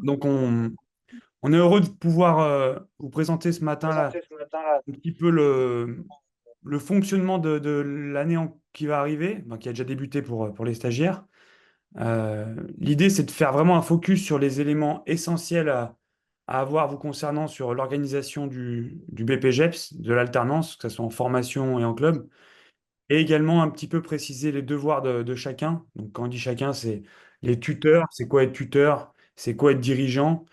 Donc, on est heureux de pouvoir vous présenter ce matin-là un petit peu le fonctionnement de l'année qui va arriver, donc qui a déjà débuté pour les stagiaires. L'idée, c'est de faire vraiment un focus sur les éléments essentiels à avoir vous concernant sur l'organisation du BPGEPS, de l'alternance, que ce soit en formation et en club, et également un petit peu préciser les devoirs de chacun. Donc, quand on dit chacun, c'est les tuteurs, c'est quoi être tuteur, c'est quoi être dirigeant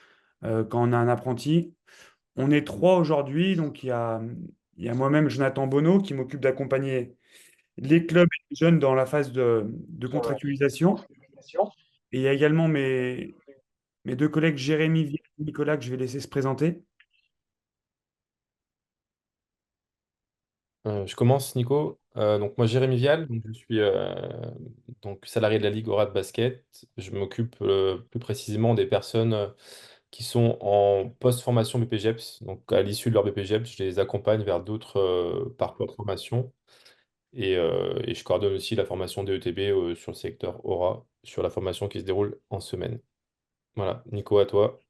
quand on a un apprenti. On est trois aujourd'hui, donc il y a moi-même, Jonathan Bonneau, qui m'occupe d'accompagner les clubs et les jeunes dans la phase de contractualisation. Et il y a également mes deux collègues Jérémy Vial et Nicolas que je vais laisser se présenter. Je commence, Nico. Donc moi, Jérémy Vial, donc je suis donc salarié de la Ligue Aura de basket. Je m'occupe plus précisément des personnes qui sont en post-formation BPGEPS. Donc à l'issue de leur BPGEPS, je les accompagne vers d'autres parcours de formation et je coordonne aussi la formation DETB sur le secteur Aura, sur la formation qui se déroule en semaine. Voilà, Nico, à toi.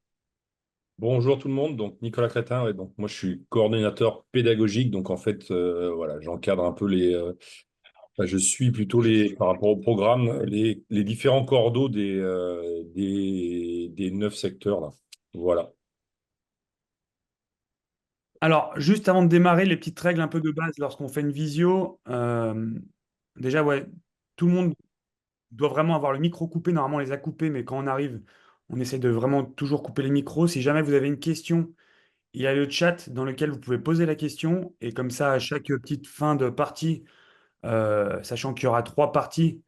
Bonjour tout le monde, donc Nicolas Crétin, ouais, donc moi je suis coordinateur pédagogique, donc en fait voilà, j'encadre un peu enfin, je suis plutôt par rapport au programme, les différents cordeaux des 9 secteurs là. Voilà. Alors, juste avant de démarrer, les petites règles un peu de base lorsqu'on fait une visio. Déjà, ouais, tout le monde doit vraiment avoir le micro coupé. Normalement, on les a coupés, mais quand on arrive, on essaie de vraiment toujours couper les micros. Si jamais vous avez une question, il y a le chat dans lequel vous pouvez poser la question. Et comme ça, à chaque petite fin de partie, sachant qu'il y aura trois parties,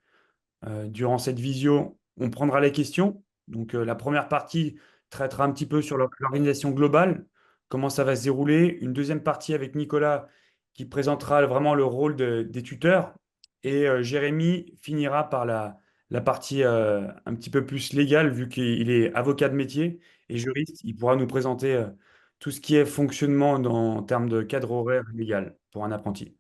durant cette visio, on prendra les questions. Donc, la première partie traitera un petit peu sur l'organisation globale, comment ça va se dérouler. Une deuxième partie avec Nicolas qui présentera vraiment le rôle des tuteurs. Et Jérémy finira par la partie un petit peu plus légale, vu qu'il est avocat de métier et juriste. Il pourra nous présenter tout ce qui est fonctionnement en termes de cadre horaire légal pour un apprenti.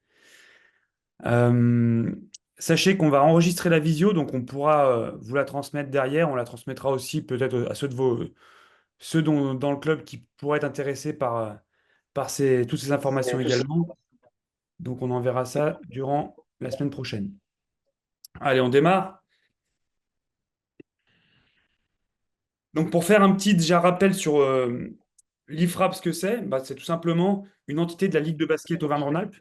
Euh, Sachez qu'on va enregistrer la visio, donc on pourra vous la transmettre derrière. On la transmettra aussi peut-être à ceux dans le club qui pourraient être intéressés par toutes ces informations également. Donc on enverra ça durant la semaine prochaine. Allez, on démarre. Donc pour faire un petit déjà rappel sur l'IFRAP, ce que c'est, bah, c'est tout simplement une entité de la Ligue de basket Auvergne-Rhône-Alpes.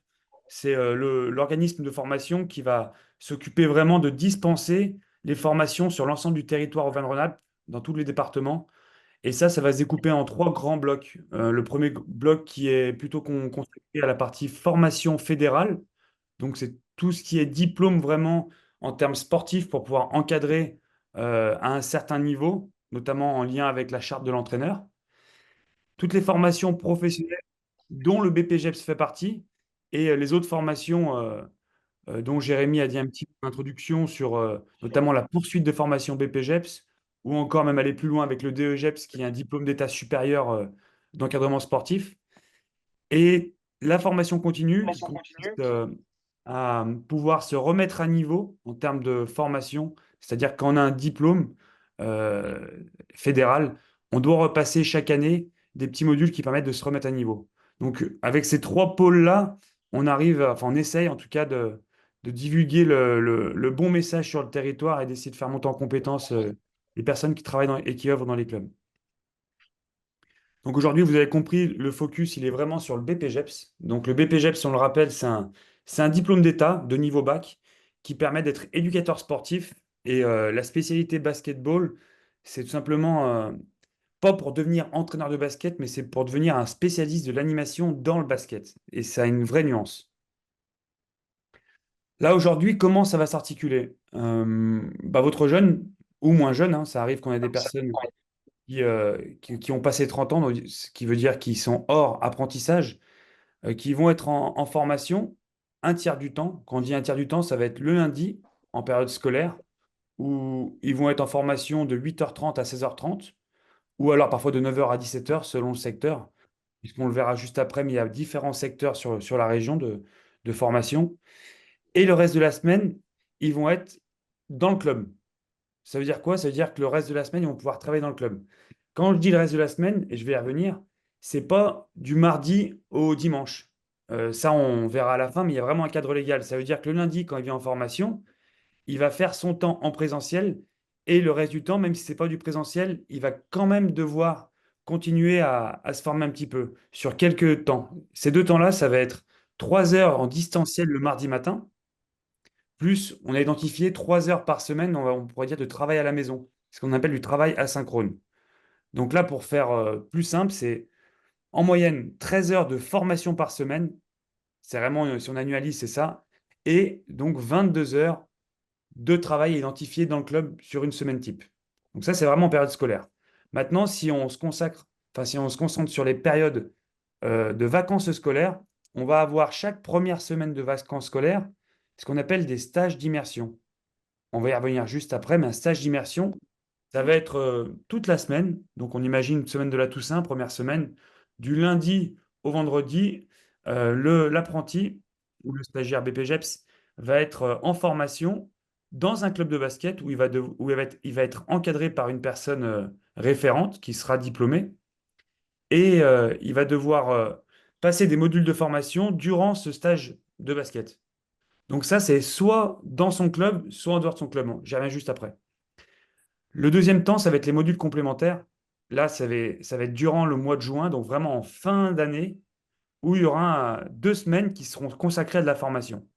C'est l'organisme de formation qui va s'occuper vraiment de dispenser les formations sur l'ensemble du territoire Auvergne-Rhône-Alpes, dans tous les départements. Et ça va se découper en trois grands blocs. Le premier bloc qui est plutôt consacré à la partie formation fédérale. Donc c'est tout ce qui est diplôme vraiment en termes sportifs pour pouvoir encadrer à un certain niveau, notamment en lien avec la charte de l'entraîneur. Toutes les formations professionnelles dont le BPGEPS fait partie et les autres formations dont Jérémy a dit un petit peu d'introduction sur notamment la poursuite de formation BPGEPS ou encore même aller plus loin avec le DEGEPS qui est un diplôme d'état supérieur d'encadrement sportif. Et la formation continue qui consiste à pouvoir se remettre à niveau en termes de formation, c'est-à-dire quand on a un diplôme euh, fédéral, on doit repasser chaque année des petits modules qui permettent de se remettre à niveau. Donc, avec ces trois pôles-là, on arrive, enfin, on essaye en tout cas de divulguer le bon message sur le territoire et d'essayer de faire monter en compétence les personnes qui travaillent et qui œuvrent dans les clubs. Donc aujourd'hui, vous avez compris, le focus, il est vraiment sur le BPGEPS. Donc le BPGEPS, on le rappelle, c'est un diplôme d'État de niveau bac qui permet d'être éducateur sportif. Et la spécialité basketball, c'est tout simplement pas pour devenir entraîneur de basket, mais c'est pour devenir un spécialiste de l'animation dans le basket. Et ça a une vraie nuance. Là, aujourd'hui, comment ça va s'articuler? Bah, votre jeune, ou moins jeune, hein, ça arrive qu'on ait des personnes qui ont passé 30 ans, donc ce qui veut dire qu'ils sont hors apprentissage, qui vont être en formation un tiers du temps. Quand on dit un tiers du temps, ça va être le lundi en période scolaire, où ils vont être en formation de 8h30 à 16h30, ou alors parfois de 9h à 17h selon le secteur, puisqu'on le verra juste après, mais il y a différents secteurs sur la région de formation. Et le reste de la semaine, ils vont être dans le club. Ça veut dire quoi? Ça veut dire que le reste de la semaine, ils vont pouvoir travailler dans le club. Quand je dis le reste de la semaine, et je vais y revenir, c'est pas du mardi au dimanche. Ça, on verra à la fin, mais il y a vraiment un cadre légal. Ça veut dire que le lundi, quand il vient en formation, il va faire son temps en présentiel et le reste du temps, même si c'est pas du présentiel, il va quand même devoir continuer à se former un petit peu sur quelques temps. Ces 2 temps-là, ça va être 3 heures en distanciel le mardi matin, plus on a identifié 3 heures par semaine, on pourrait dire de travail à la maison, ce qu'on appelle du travail asynchrone. Donc là, pour faire plus simple, c'est en moyenne 13 heures de formation par semaine. C'est vraiment, si on annualise, c'est ça. Et donc 22 heures de travail identifiés dans le club sur une semaine type. Donc ça, c'est vraiment en période scolaire. Maintenant, si on se consacre, enfin, si on se concentre sur les périodes de vacances scolaires, on va avoir chaque première semaine de vacances scolaires ce qu'on appelle des stages d'immersion. On va y revenir juste après, mais un stage d'immersion, ça va être toute la semaine. Donc, on imagine une semaine de la Toussaint, première semaine, du lundi au vendredi, l'apprenti ou le stagiaire BPGEPS va être en formation dans un club de basket où il va être encadré par une personne référente qui sera diplômée et il va devoir passer des modules de formation durant ce stage de basket. Donc ça, c'est soit dans son club, soit en dehors de son club. J'y reviens juste après. Le deuxième temps, ça va être les modules complémentaires. Là, ça va être durant le mois de juin, donc vraiment en fin d'année, où il y aura 2 semaines qui seront consacrées à de la formation.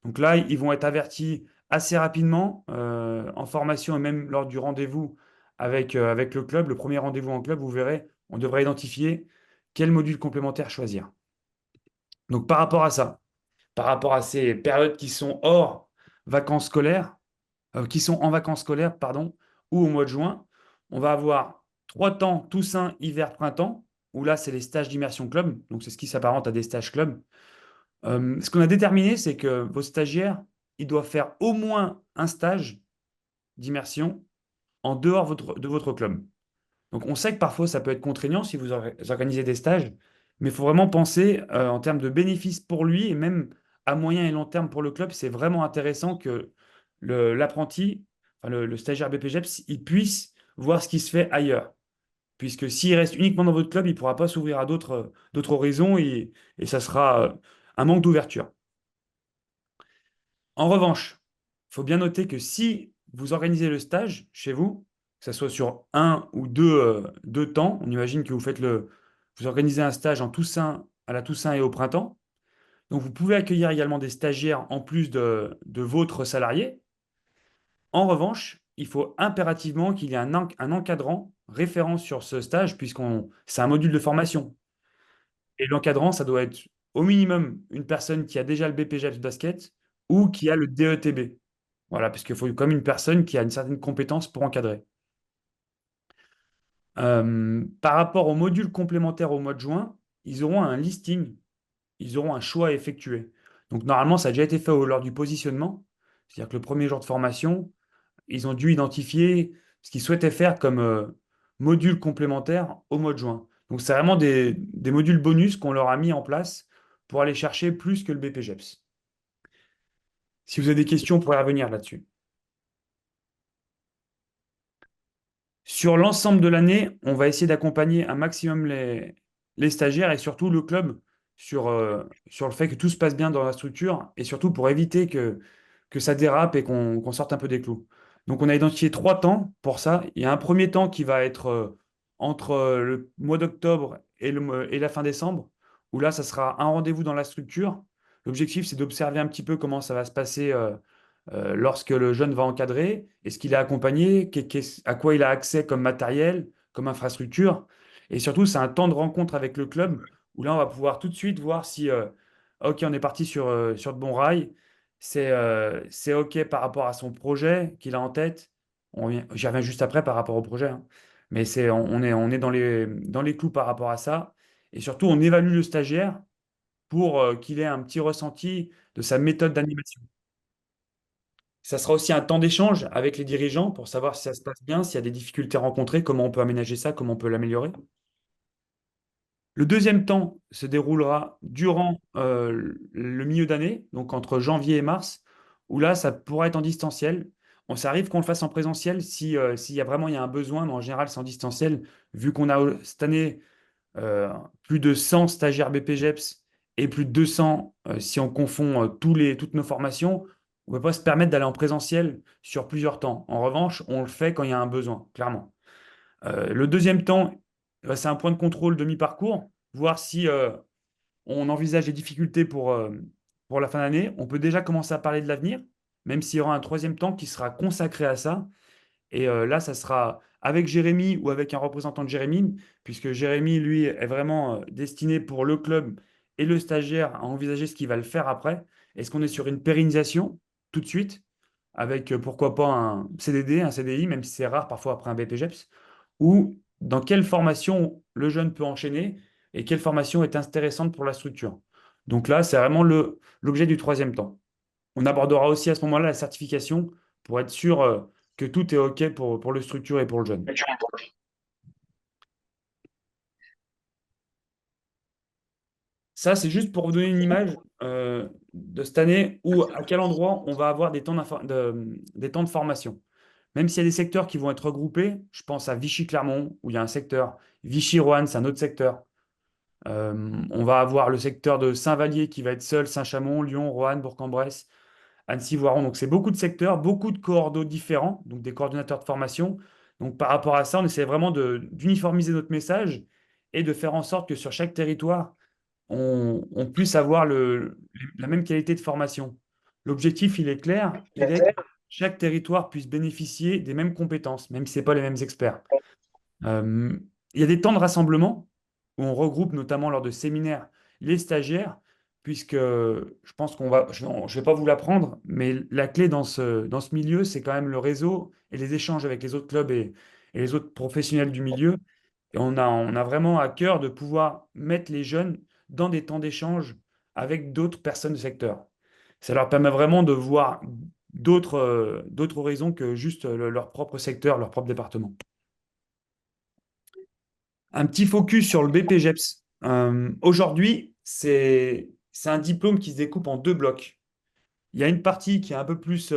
Donc là, ils vont être avertis assez rapidement en formation et même lors du rendez-vous avec le club. Le premier rendez-vous en club, vous verrez, on devrait identifier quel module complémentaire choisir. Donc par rapport à ça, par rapport à ces périodes qui sont hors vacances scolaires, qui sont en vacances scolaires, pardon, ou au mois de juin. On va avoir 3 temps, Toussaint, hiver, printemps, où là, c'est les stages d'immersion club. Donc, c'est ce qui s'apparente à des stages club. Ce qu'on a déterminé, c'est que vos stagiaires, ils doivent faire au moins un stage d'immersion en dehors de votre club. Donc, on sait que parfois, ça peut être contraignant si vous organisez des stages, mais il faut vraiment penser en termes de bénéfices pour lui et même à moyen et long terme pour le club. C'est vraiment intéressant que l'apprenti, enfin, le stagiaire BPGEPS, il puisse voir ce qui se fait ailleurs. Puisque s'il reste uniquement dans votre club, il ne pourra pas s'ouvrir à d'autres horizons et ça sera un manque d'ouverture. En revanche, il faut bien noter que si vous organisez le stage chez vous, que ce soit sur un ou deux temps, on imagine que vous organisez un stage en Toussaint, à la Toussaint et au printemps. Donc vous pouvez accueillir également des stagiaires en plus de votre salarié. En revanche, il faut impérativement qu'il y ait un encadrant référent sur ce stage, c'est un module de formation. Et l'encadrant, ça doit être au minimum une personne qui a déjà le BPGEPS basket ou qui a le DETB. Voilà, parce qu'il faut comme une personne qui a une certaine compétence pour encadrer. Par rapport aux modules complémentaires au mois de juin, ils auront un listing, ils auront un choix à effectuer. Donc normalement, ça a déjà été fait lors du positionnement. C'est-à-dire que le premier jour de formation, ils ont dû identifier ce qu'ils souhaitaient faire comme module complémentaire au mois de juin. Donc, c'est vraiment des modules bonus qu'on leur a mis en place pour aller chercher plus que le BPGEPS. Si vous avez des questions, on pourrait revenir là-dessus. Sur l'ensemble de l'année, on va essayer d'accompagner un maximum les stagiaires et surtout le club sur le fait que tout se passe bien dans la structure et surtout pour éviter que ça dérape et qu'on sorte un peu des clous. Donc, on a identifié 3 temps pour ça. Il y a un premier temps qui va être entre le mois d'octobre et la fin décembre, où là, ça sera un rendez-vous dans la structure. L'objectif, c'est d'observer un petit peu comment ça va se passer lorsque le jeune va encadrer, est-ce qu'il est accompagné, à quoi il a accès comme matériel, comme infrastructure. Et surtout, c'est un temps de rencontre avec le club où là, on va pouvoir tout de suite voir si, OK, on est parti sur de bons rails, c'est OK par rapport à son projet qu'il a en tête. J'y reviens juste après par rapport au projet, hein. Mais on est dans les clous par rapport à ça. Et surtout, on évalue le stagiaire pour qu'il ait un petit ressenti de sa méthode d'animation. Ça sera aussi un temps d'échange avec les dirigeants pour savoir si ça se passe bien, s'il y a des difficultés rencontrées, comment on peut aménager ça, comment on peut l'améliorer. Le deuxième temps se déroulera durant le milieu d'année, donc entre janvier et mars, où là, ça pourra être en distanciel. Ça arrive qu'on le fasse en présentiel s'il y a vraiment il y a un besoin, mais en général, c'est en distanciel, vu qu'on a cette année plus de 100 stagiaires BPGEPS et plus de 200 si on confond toutes nos formations, on ne peut pas se permettre d'aller en présentiel sur plusieurs temps. En revanche, on le fait quand il y a un besoin, clairement. Le deuxième temps, c'est un point de contrôle de mi-parcours, voir si on envisage des difficultés pour la fin d'année. On peut déjà commencer à parler de l'avenir, même s'il y aura un troisième temps qui sera consacré à ça. Et là, ça sera avec Jérémy ou avec un représentant de Jérémy, puisque Jérémy, lui, est vraiment destiné pour le club et le stagiaire à envisager ce qu'il va le faire après. Est-ce qu'on est sur une pérennisation tout de suite, avec pourquoi pas un CDD, un CDI, même si c'est rare parfois après un BPGEPS, ou dans quelle formation le jeune peut enchaîner et quelle formation est intéressante pour la structure. Donc là, c'est vraiment l'objet du troisième temps. On abordera aussi à ce moment-là la certification pour être sûr que tout est OK pour le structure et pour le jeune. Ça, c'est juste pour vous donner une image de cette année où à quel endroit on va avoir des temps de formation. Même s'il y a des secteurs qui vont être regroupés, je pense à Vichy-Clermont, où il y a un secteur. Vichy-Roanne, c'est un autre secteur. On va avoir le secteur de Saint-Vallier qui va être seul, Saint-Chamond, Lyon, Roanne, Bourg-en-Bresse, Annecy-Voiron. Donc, c'est beaucoup de secteurs, beaucoup de coordos différents, donc des coordonnateurs de formation. Donc, par rapport à ça, on essaie vraiment d'uniformiser notre message et de faire en sorte que sur chaque territoire, on puisse avoir la même qualité de formation. L'objectif, il est clair, il est que chaque territoire puisse bénéficier des mêmes compétences, même si ce n'est pas les mêmes experts. Euh, il y a des temps de rassemblement où on regroupe notamment lors de séminaires les stagiaires, puisque je pense je ne vais pas vous l'apprendre, mais la clé dans ce milieu, c'est quand même le réseau et les échanges avec les autres clubs et les autres professionnels du milieu. Et on a vraiment à cœur de pouvoir mettre les jeunes dans des temps d'échange avec d'autres personnes du secteur. Ça leur permet vraiment de voir d'autres horizons que juste leur propre secteur, leur propre département. Un petit focus sur le BPGEPS. Aujourd'hui, c'est un diplôme qui se découpe en deux blocs. Il y a une partie qui est un peu plus,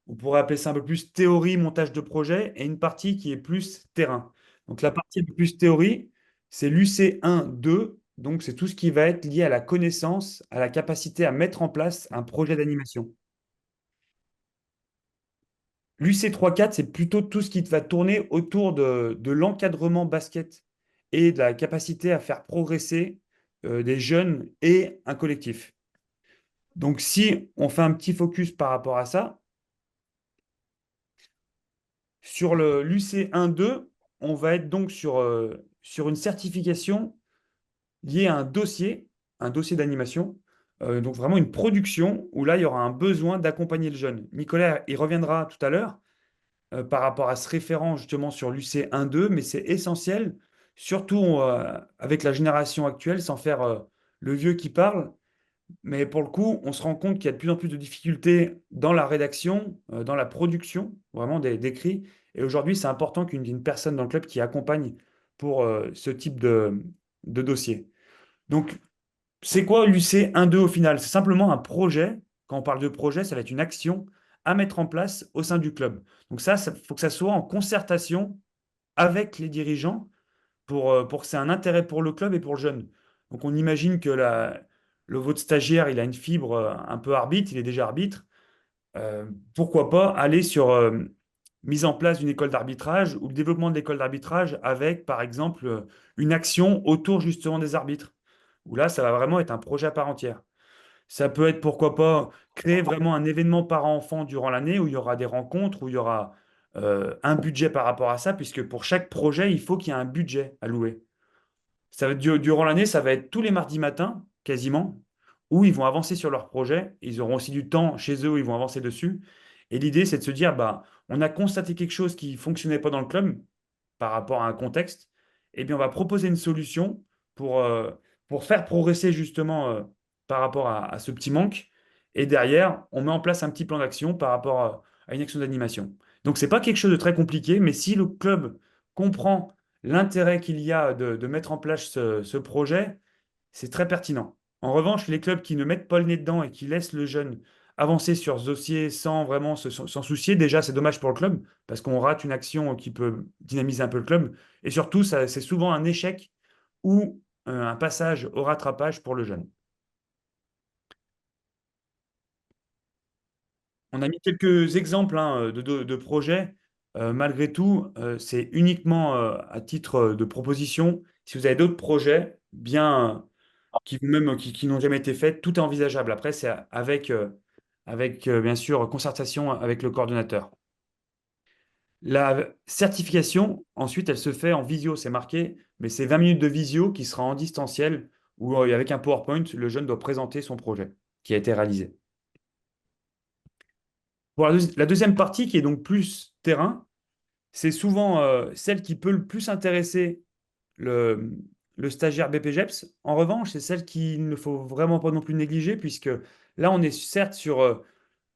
on pourrait appeler ça un peu plus théorie, montage de projet, et une partie qui est plus terrain. Donc la partie un peu plus théorie, c'est l'UC 1-2, donc c'est tout ce qui va être lié à la connaissance, à la capacité à mettre en place un projet d'animation. L'UC 3-4, c'est plutôt tout ce qui va tourner autour de l'encadrement basket et de la capacité à faire progresser des jeunes et un collectif. Donc si on fait un petit focus par rapport à ça, sur l'UC 1-2, on va être donc sur une certification liée à un dossier d'animation, donc vraiment une production où là, il y aura un besoin d'accompagner le jeune. Nicolas, il reviendra tout à l'heure par rapport à ce référent justement sur l'UC 1-2, mais c'est essentiel, surtout avec la génération actuelle, sans faire le vieux qui parle. Mais pour le coup, on se rend compte qu'il y a de plus en plus de difficultés dans la rédaction, dans la production, vraiment d'écrits. Et aujourd'hui, c'est important qu'il y ait une personne dans le club qui accompagne pour ce type de dossier. Donc, c'est quoi l'UC 1-2 au final? C'est simplement un projet. Quand on parle de projet, ça va être une action à mettre en place au sein du club. Donc ça, il faut que ça soit en concertation avec les dirigeants pour que c'est un intérêt pour le club et pour le jeune. Donc on imagine que votre stagiaire, il a une fibre un peu arbitre, il est déjà arbitre. Pourquoi pas aller sur mise en place d'une école d'arbitrage ou le développement de l'école d'arbitrage avec, par exemple, une action autour justement des arbitres, où là, ça va vraiment être un projet à part entière. Ça peut être, pourquoi pas, créer vraiment un événement parent-enfant durant l'année où il y aura des rencontres, où il y aura un budget par rapport à ça, puisque pour chaque projet, il faut qu'il y ait un budget alloué. Ça va être durant l'année, ça va être tous les mardis matins, quasiment, où ils vont avancer sur leur projet. Ils auront aussi du temps chez eux où ils vont avancer dessus. Et l'idée, c'est de se dire, bah, on a constaté quelque chose qui ne fonctionnait pas dans le club par rapport à un contexte. Eh bien, on va proposer une solution pour, euh, pour faire progresser justement par rapport à ce petit manque. Et derrière, on met en place un petit plan d'action par rapport à une action d'animation. Donc, ce n'est pas quelque chose de très compliqué, mais si le club comprend l'intérêt qu'il y a de mettre en place ce projet, c'est très pertinent. En revanche, les clubs qui ne mettent pas le nez dedans et qui laissent le jeune avancer sur ce dossier sans vraiment s'en soucier. Déjà, c'est dommage pour le club parce qu'on rate une action qui peut dynamiser un peu le club. Et surtout, c'est souvent un échec ou un passage au rattrapage pour le jeune. On a mis quelques exemples hein, de projets. Malgré tout, c'est uniquement à titre de proposition. Si vous avez d'autres projets, bien qui n'ont jamais été faits, tout est envisageable. Après, c'est avec bien sûr concertation avec le coordonnateur. La certification, ensuite, elle se fait en visio, c'est marqué, mais c'est 20 minutes de visio qui sera en distanciel où avec un PowerPoint, le jeune doit présenter son projet qui a été réalisé. Pour la deuxième partie, qui est donc plus terrain, c'est souvent celle qui peut le plus intéresser le, le stagiaire BPGEPS. En revanche, c'est celle qu'il ne faut vraiment pas non plus négliger, puisque là, on est certes sur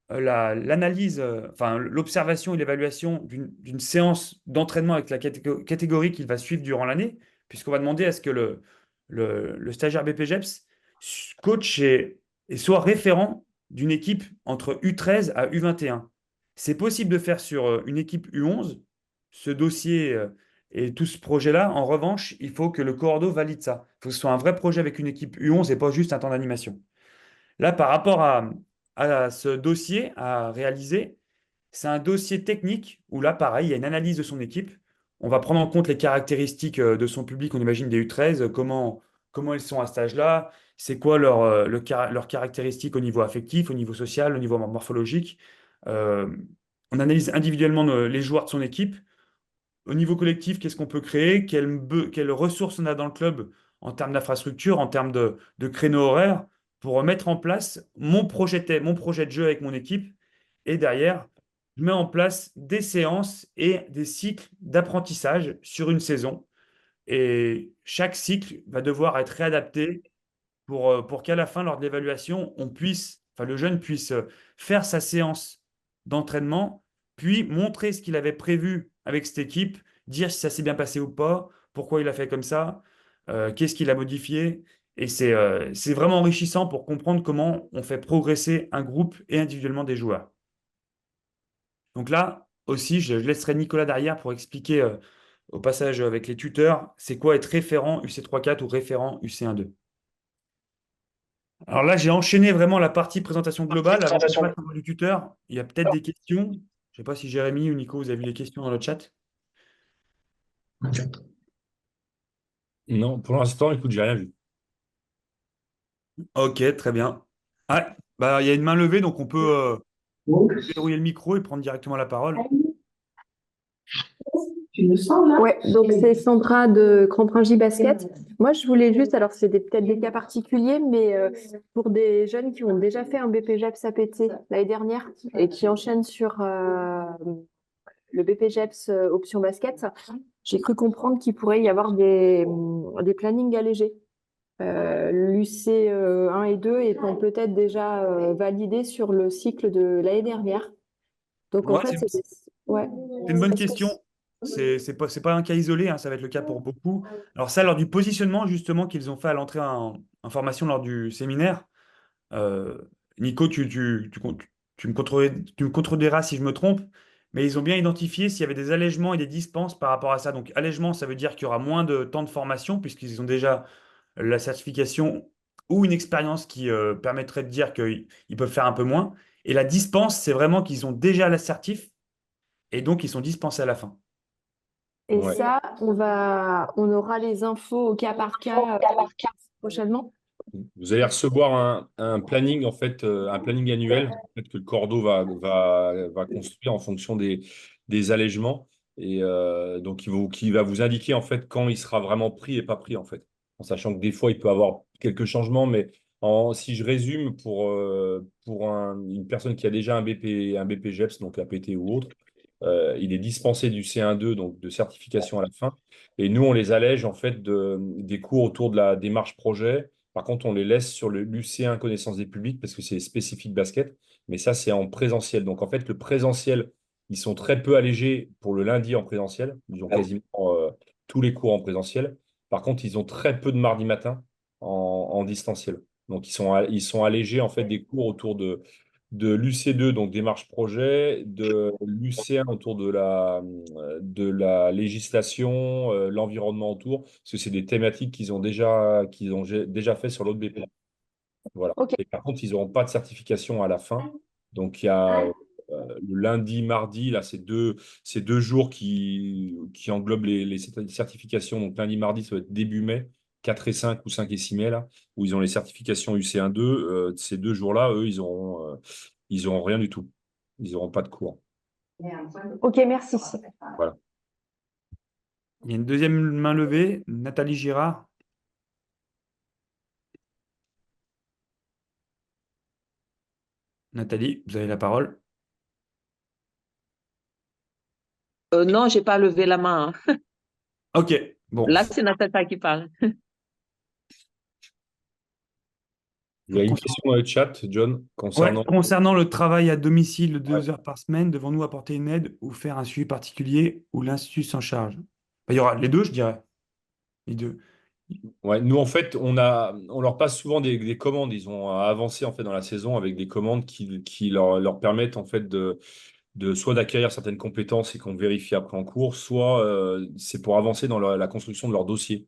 l'analyse, enfin l'observation et l'évaluation d'une séance d'entraînement avec la catégorie qu'il va suivre durant l'année, puisqu'on va demander à ce que le stagiaire BPGEPS coach et soit référent d'une équipe entre U13 à U21. C'est possible de faire sur une équipe U11 ce dossier et tout ce projet-là. En revanche, il faut que le cordeau valide ça. Il faut que ce soit un vrai projet avec une équipe U11 et pas juste un temps d'animation. Là, par rapport à ce dossier à réaliser, c'est un dossier technique où là, pareil, il y a une analyse de son équipe. On va prendre en compte les caractéristiques de son public, on imagine des U13, comment ils sont à cet âge-là, c'est quoi leurs caractéristiques au niveau affectif, au niveau social, au niveau morphologique. Euh, on analyse individuellement les joueurs de son équipe. Au niveau collectif, qu'est-ce qu'on peut créer? Quelles ressources on a dans le club en termes d'infrastructure, en termes de créneaux horaires, pour mettre en place mon projet de jeu avec mon équipe. Et derrière, je mets en place des séances et des cycles d'apprentissage sur une saison. Et chaque cycle va devoir être réadapté pour qu'à la fin, lors de l'évaluation, enfin, le jeune puisse faire sa séance d'entraînement, puis montrer ce qu'il avait prévu avec cette équipe, dire si ça s'est bien passé ou pas, pourquoi il a fait comme ça, qu'est-ce qu'il a modifié. Et c'est vraiment enrichissant pour comprendre comment on fait progresser un groupe et individuellement des joueurs. Donc là aussi, je laisserai Nicolas derrière pour expliquer au passage avec les tuteurs, c'est quoi être référent UC34 ou référent UC12. Alors là, j'ai enchaîné vraiment la partie présentation globale. Avant qu'on passe au mot du tuteur, il y a peut-être des questions. Je ne sais pas si Jérémy ou Nico, vous avez vu les questions dans le chat. Non, pour l'instant, écoute, j'ai rien vu. Ok, très bien. Ah, bah, il y a une main levée, donc on peut verrouiller le micro et prendre directement la parole. Tu me sens là? Ouais, donc c'est Sandra de Cramprin J Basket. Moi, je voulais juste, alors c'est peut-être des cas particuliers, mais pour des jeunes qui ont déjà fait un BPGEPS APT l'année dernière et qui enchaînent sur le BPGEPS option basket, j'ai cru comprendre qu'il pourrait y avoir des plannings allégés. L'UC 1 et 2 étant peut-être déjà validés sur le cycle de l'année dernière. Donc en Ouais, fait, ouais. c'est une bonne Est-ce que question. C'est pas un cas isolé, hein, ça va être le cas pour beaucoup. Alors ça, lors du positionnement justement qu'ils ont fait à l'entrée en formation lors du séminaire, euh, Nico, tu me contrediras si je me trompe, mais ils ont bien identifié s'il y avait des allègements et des dispenses par rapport à ça. Donc allègement, ça veut dire qu'il y aura moins de temps de formation puisqu'ils ont déjà la certification ou une expérience qui permettrait de dire qu'ils peuvent faire un peu moins. Et la dispense, c'est vraiment qu'ils ont déjà l'assertif et donc ils sont dispensés à la fin. Et Ouais. ça, on aura les infos au cas par cas prochainement. Vous allez recevoir un planning, en fait, un planning annuel en fait, que le Cordeau va construire en fonction des allègements. Et donc, qui va vous indiquer en fait quand il sera vraiment pris et pas pris, en fait. En sachant que des fois, il peut y avoir quelques changements, mais si je résume pour une personne qui a déjà un BPGEPS, donc APT ou autre, il est dispensé du C1-2, donc de certification à la fin. Et nous, on les allège en fait des cours autour de la démarche projet. Par contre, on les laisse sur l'UC1 connaissance des publics parce que c'est spécifique basket, mais ça, c'est en présentiel. Donc, en fait, le présentiel, ils sont très peu allégés pour le lundi en présentiel. Ils ont quasiment tous les cours en présentiel. Par contre, ils ont très peu de mardi matin en distanciel. Donc, ils sont allégés en fait des cours autour de l'UC2, donc démarche projet, de l'UC1 autour de la législation, l'environnement autour, parce que c'est des thématiques qu'ils ont déjà fait sur l'autre BP. Voilà. Ok. Et par contre, ils n'auront pas de certification à la fin. Donc, il y a le lundi, mardi, là, c'est deux jours qui englobent les certifications. Donc, lundi, mardi, ça va être début mai, 4 et 5 ou 5 et 6 mai, là, où ils ont les certifications UC1-2. Ces 2 jours-là, eux, ils auront rien du tout. Ils n'auront pas de cours. Ok, merci. Voilà. Il y a une deuxième main levée, Nathalie Girard. Nathalie, vous avez la parole. Non, j'ai pas levé la main, hein. Ok, bon. Là, c'est Natacha qui parle. Il y a une question dans le chat, John, Ouais, concernant. concernant le travail à domicile de 2 Ouais. heures par semaine, devons-nous apporter une aide ou faire un suivi particulier ou l'institut s'en charge? Il y aura les deux, je dirais. Les deux. Ouais, nous, en fait, on leur passe souvent des commandes. Ils ont avancé en fait dans la saison avec des commandes qui leur permettent en fait de soit d'acquérir certaines compétences et qu'on vérifie après en cours, soit c'est pour avancer dans la construction de leur dossier.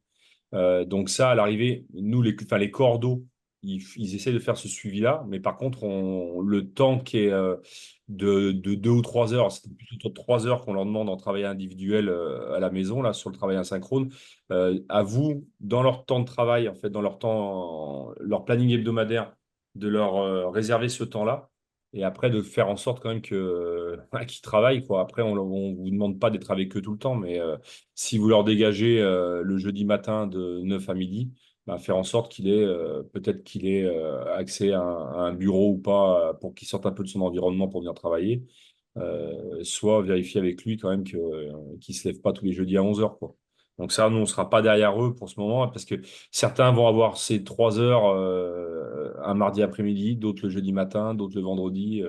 Donc ça, à l'arrivée, nous, les cordeaux, ils essaient de faire ce suivi-là, mais par contre, le temps qui est de 2 ou 3 heures, c'est plutôt 3 heures qu'on leur demande en travail individuel à la maison, là, sur le travail asynchrone. À vous, dans leur temps de travail, en fait, dans leur temps, leur planning hebdomadaire, de leur réserver ce temps-là. Et après, de faire en sorte quand même qu'ils travaillent, quoi. Après, on ne vous demande pas d'être avec eux tout le temps, mais si vous leur dégagez le jeudi matin de 9 à midi, bah, faire en sorte peut-être qu'il ait accès à un bureau ou pas pour qu'il sorte un peu de son environnement pour venir travailler, soit vérifier avec lui quand même qu'il ne se lève pas tous les jeudis à 11 heures, quoi. Donc ça, nous, on ne sera pas derrière eux pour ce moment parce que certains vont avoir ces 3 heures un mardi après-midi, d'autres le jeudi matin, d'autres le vendredi.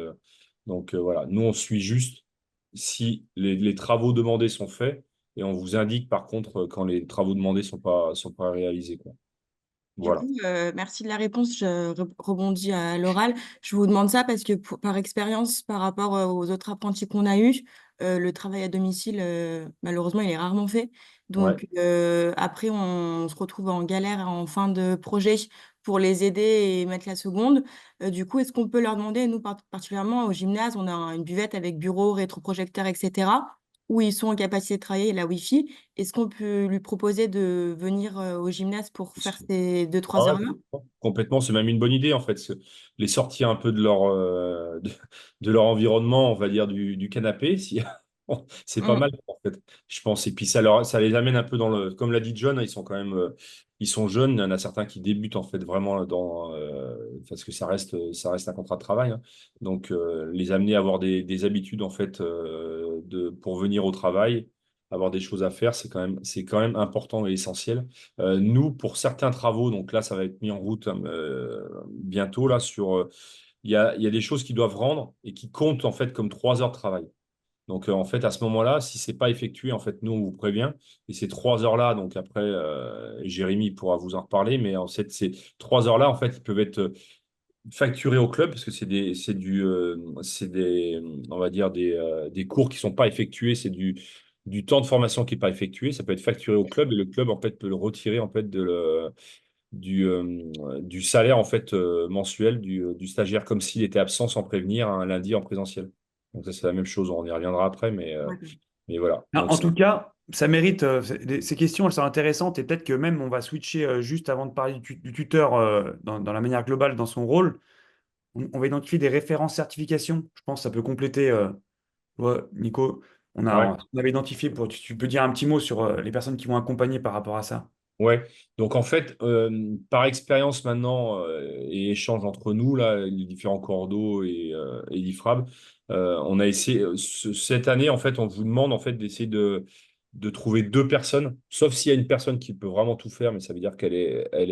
Donc voilà, nous, on suit juste si les travaux demandés sont faits et on vous indique par contre quand les travaux demandés sont pas réalisés, quoi. Du Voilà. coup, merci de la réponse. Je rebondis à l'oral. Je vous demande ça parce que par expérience, par rapport aux autres apprentis qu'on a eus, le travail à domicile, malheureusement, il est rarement fait. Ouais. Donc, après, on se retrouve en galère en fin de projet pour les aider et mettre la seconde. Du coup, est-ce qu'on peut leur demander, nous particulièrement au gymnase, on a une buvette avec bureau, rétroprojecteur, etc., où ils sont en capacité de travailler la Wi-Fi. Est-ce qu'on peut lui proposer de venir au gymnase pour faire ces 2-3 Ah ouais, heures-là? complètement, c'est même une bonne idée en fait. Les sortir un peu de leur environnement, on va dire du canapé, si... c'est pas Mm. mal en fait, je pense. Et puis ça les amène un peu comme l'a dit John, ils sont quand même, ils sont jeunes. Il y en a certains qui débutent en fait vraiment parce que ça reste un contrat de travail, hein. Donc les amener à avoir des habitudes en fait pour venir au travail, avoir des choses à faire, c'est quand même important et essentiel. Nous, pour certains travaux, donc là, ça va être mis en route bientôt, là, il y a des choses qui doivent rendre et qui comptent, en fait, comme 3 heures de travail. Donc, en fait, à ce moment-là, si c'est pas effectué, en fait, nous, on vous prévient. Et ces 3 heures-là, donc après, Jérémy pourra vous en reparler, mais en fait, ces 3 heures-là, en fait, ils peuvent être facturés au club parce que on va dire, des cours qui sont pas effectués, c'est du temps de formation qui n'est pas effectué. Ça peut être facturé au club et le club, en fait, peut le retirer, en fait, du salaire, en fait, mensuel du stagiaire, comme s'il était absent sans prévenir un lundi en présentiel. Donc, ça, c'est la même chose. On y reviendra après, D'accord. mais voilà. Ah, Donc, en tout cas, ça mérite, ces questions, elles sont intéressantes et peut-être que même on va switcher juste avant de parler du tuteur dans la manière globale dans son rôle. On va identifier des références certification. Je pense que ça peut compléter. Ouais, Nico, ouais. on avait identifié tu peux dire un petit mot sur les personnes qui vont accompagner par rapport à ça. Ouais, donc en fait, par expérience maintenant et échange entre nous, là, les différents cordeaux et l'IFRAB, on a essayé, cette année, en fait, on vous demande en fait d'essayer de trouver 2 personnes, sauf s'il y a une personne qui peut vraiment tout faire, mais ça veut dire elle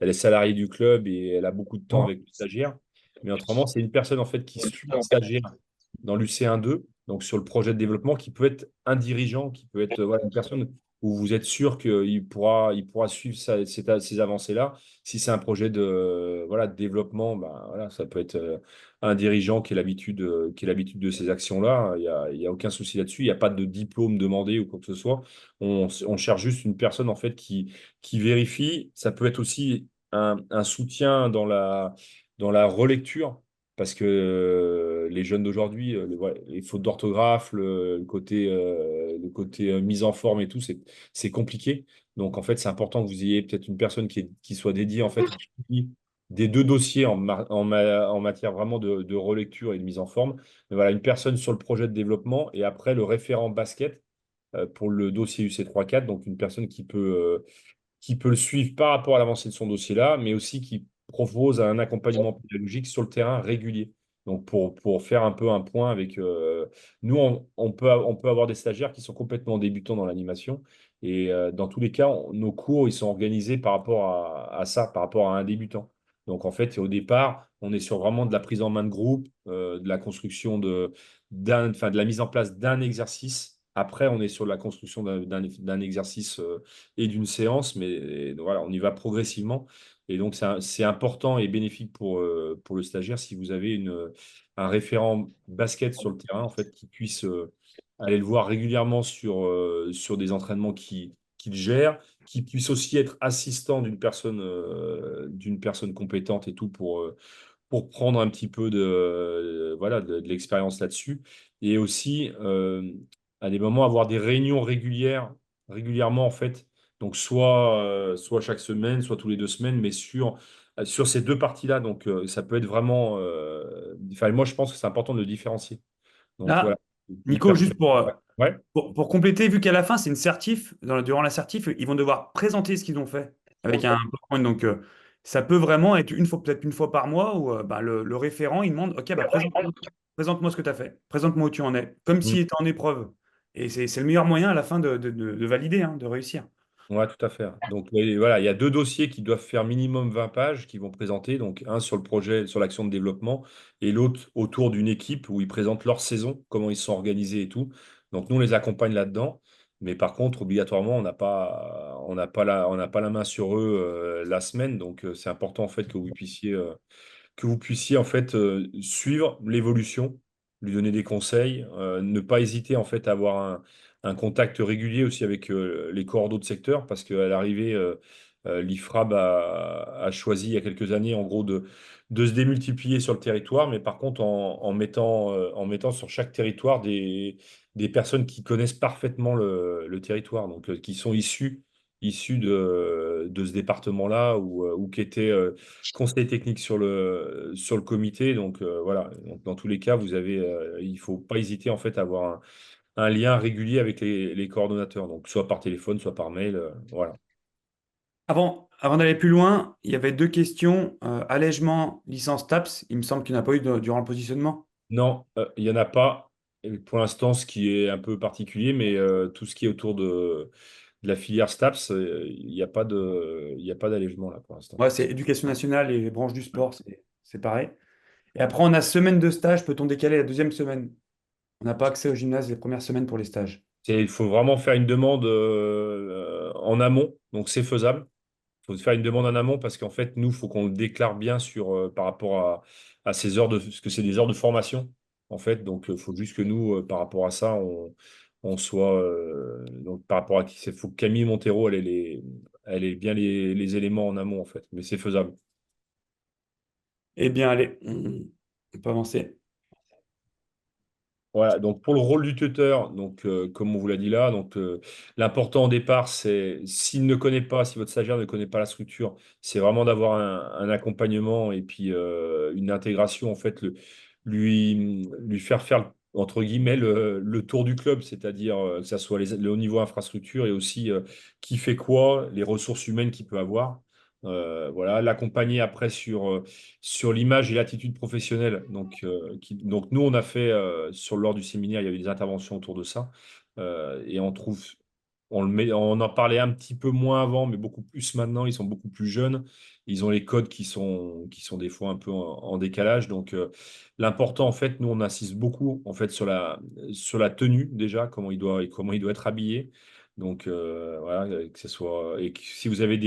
est salariée du club et elle a beaucoup de temps avec le stagiaire. Mais autrement, c'est une personne en fait qui suit un stagiaire dans l'UC1-2, donc sur le projet de développement, qui peut être un dirigeant, qui peut être voilà, une personne où vous êtes sûr qu'il pourra suivre ces avancées-là. Si c'est un projet de développement, ben, voilà, ça peut être un dirigeant qui a l'habitude de ces actions-là. Il y a aucun souci là-dessus. Il n'y a pas de diplôme demandé ou quoi que ce soit. On cherche juste une personne en fait qui vérifie. Ça peut être aussi un soutien dans la relecture. Parce que les jeunes d'aujourd'hui, les fautes d'orthographe, le côté mise en forme et tout, c'est compliqué. Donc, en fait, c'est important que vous ayez peut-être une personne qui soit dédiée en fait, au suivi des deux dossiers en matière vraiment de relecture et de mise en forme. Mais voilà, une personne sur le projet de développement et après le référent basket pour le dossier UC34, donc une personne qui peut le suivre par rapport à l'avancée de son dossier-là, mais aussi qui propose un accompagnement pédagogique sur le terrain régulier. Donc, pour faire un peu un point avec nous, on peut avoir des stagiaires qui sont complètement débutants dans l'animation. Et dans tous les cas, nos cours, ils sont organisés par rapport à ça, par rapport à un débutant. Donc, en fait, au départ, on est sur vraiment de la prise en main de groupe, de la construction de la mise en place d'un exercice. Après, on est sur la construction d'un exercice et d'une séance, mais voilà, on y va progressivement. Et donc, c'est important et bénéfique pour le stagiaire si vous avez un référent basket sur le terrain, en fait, qui puisse aller le voir régulièrement sur des entraînements qu'il gère, qui puisse aussi être assistant d'une personne compétente et tout pour prendre un petit peu voilà, de l'expérience là-dessus. Et aussi, à des moments, avoir des réunions régulièrement, en fait. Donc, soit chaque semaine, soit tous les 2 semaines, mais sur ces deux parties-là. Donc, ça peut être vraiment. Enfin, moi, je pense que c'est important de le différencier. Donc, voilà. Là, Une Nico, personne. juste pour, Ouais. pour compléter, vu qu'à la fin, c'est une certif, durant la certif, ils vont devoir présenter ce qu'ils ont fait avec un PowerPoint. Donc, ça peut vraiment être peut-être une fois par mois où bah, le référent, il demande, OK, bah, présente-moi ce que tu as fait, présente-moi où tu en es, comme Mm. s'il était en épreuve. Et c'est le meilleur moyen à la fin de valider, hein, de réussir. Ouais, tout à fait. Donc voilà, il y a deux dossiers qui doivent faire minimum 20 pages qui vont présenter. Donc un sur le projet, sur l'action de développement, et l'autre autour d'une équipe où ils présentent leur saison, comment ils se sont organisés et tout. Donc nous, on les accompagne là-dedans. Mais par contre, obligatoirement, on n'a pas la main sur eux la semaine. Donc c'est important en fait que vous puissiez en fait suivre l'évolution, lui donner des conseils, ne pas hésiter en fait à avoir un contact régulier aussi avec les coordonnées de secteur parce qu'à l'arrivée, l'IFRAB a choisi il y a quelques années en gros de se démultiplier sur le territoire, mais par contre en mettant sur chaque territoire des personnes qui connaissent parfaitement le territoire, donc qui sont issus de ce département-là ou qui étaient conseil technique sur le comité. Donc voilà, donc, dans tous les cas, il ne faut pas hésiter en fait à avoir un lien régulier avec les coordonnateurs, donc soit par téléphone, soit par mail. Voilà. Avant d'aller plus loin, il y avait deux questions. Allègement, licence TAPS, il me semble qu'il n'y en a pas eu durant le positionnement. Non, il n'y en a pas. Et pour l'instant, ce qui est un peu particulier, mais tout ce qui est autour de la filière STAPS, il n'y a pas d'allègement là pour l'instant. Ouais, c'est éducation nationale et les branches du sport, c'est pareil. Et après, on a semaine de stage, peut-on décaler la deuxième semaine? On n'a pas accès au gymnase les premières semaines pour les stages. Il faut vraiment faire une demande en amont, donc c'est faisable. Il faut faire une demande en amont parce qu'en fait, nous, il faut qu'on le déclare bien par rapport à ces heures parce que c'est des heures de formation, en fait. Donc, il faut juste que nous, par rapport à ça, on soit. Donc, par rapport à qui il faut que Camille Montero, elle ait bien les éléments en amont, en fait. Mais c'est faisable. Eh bien, allez, on peut avancer. Voilà, donc pour le rôle du tuteur, donc comme on vous l'a dit là, donc l'important au départ, c'est s'il ne connaît pas, si votre stagiaire ne connaît pas la structure, c'est vraiment d'avoir un accompagnement et puis une intégration en fait, lui faire entre guillemets le tour du club, c'est-à-dire que ça soit le haut niveau infrastructure et aussi qui fait quoi, les ressources humaines qu'il peut avoir. Voilà, l'accompagner après sur l'image et l'attitude professionnelle. Donc nous, on a fait, lors du séminaire, il y a eu des interventions autour de ça. Et on en parlait un petit peu moins avant, mais beaucoup plus maintenant. Ils sont beaucoup plus jeunes. Ils ont les codes qui sont des fois un peu en décalage. Donc, l'important, en fait, nous, on insiste beaucoup en fait, sur la tenue déjà, comment il doit être habillé. Donc voilà, que ce soit et si vous avez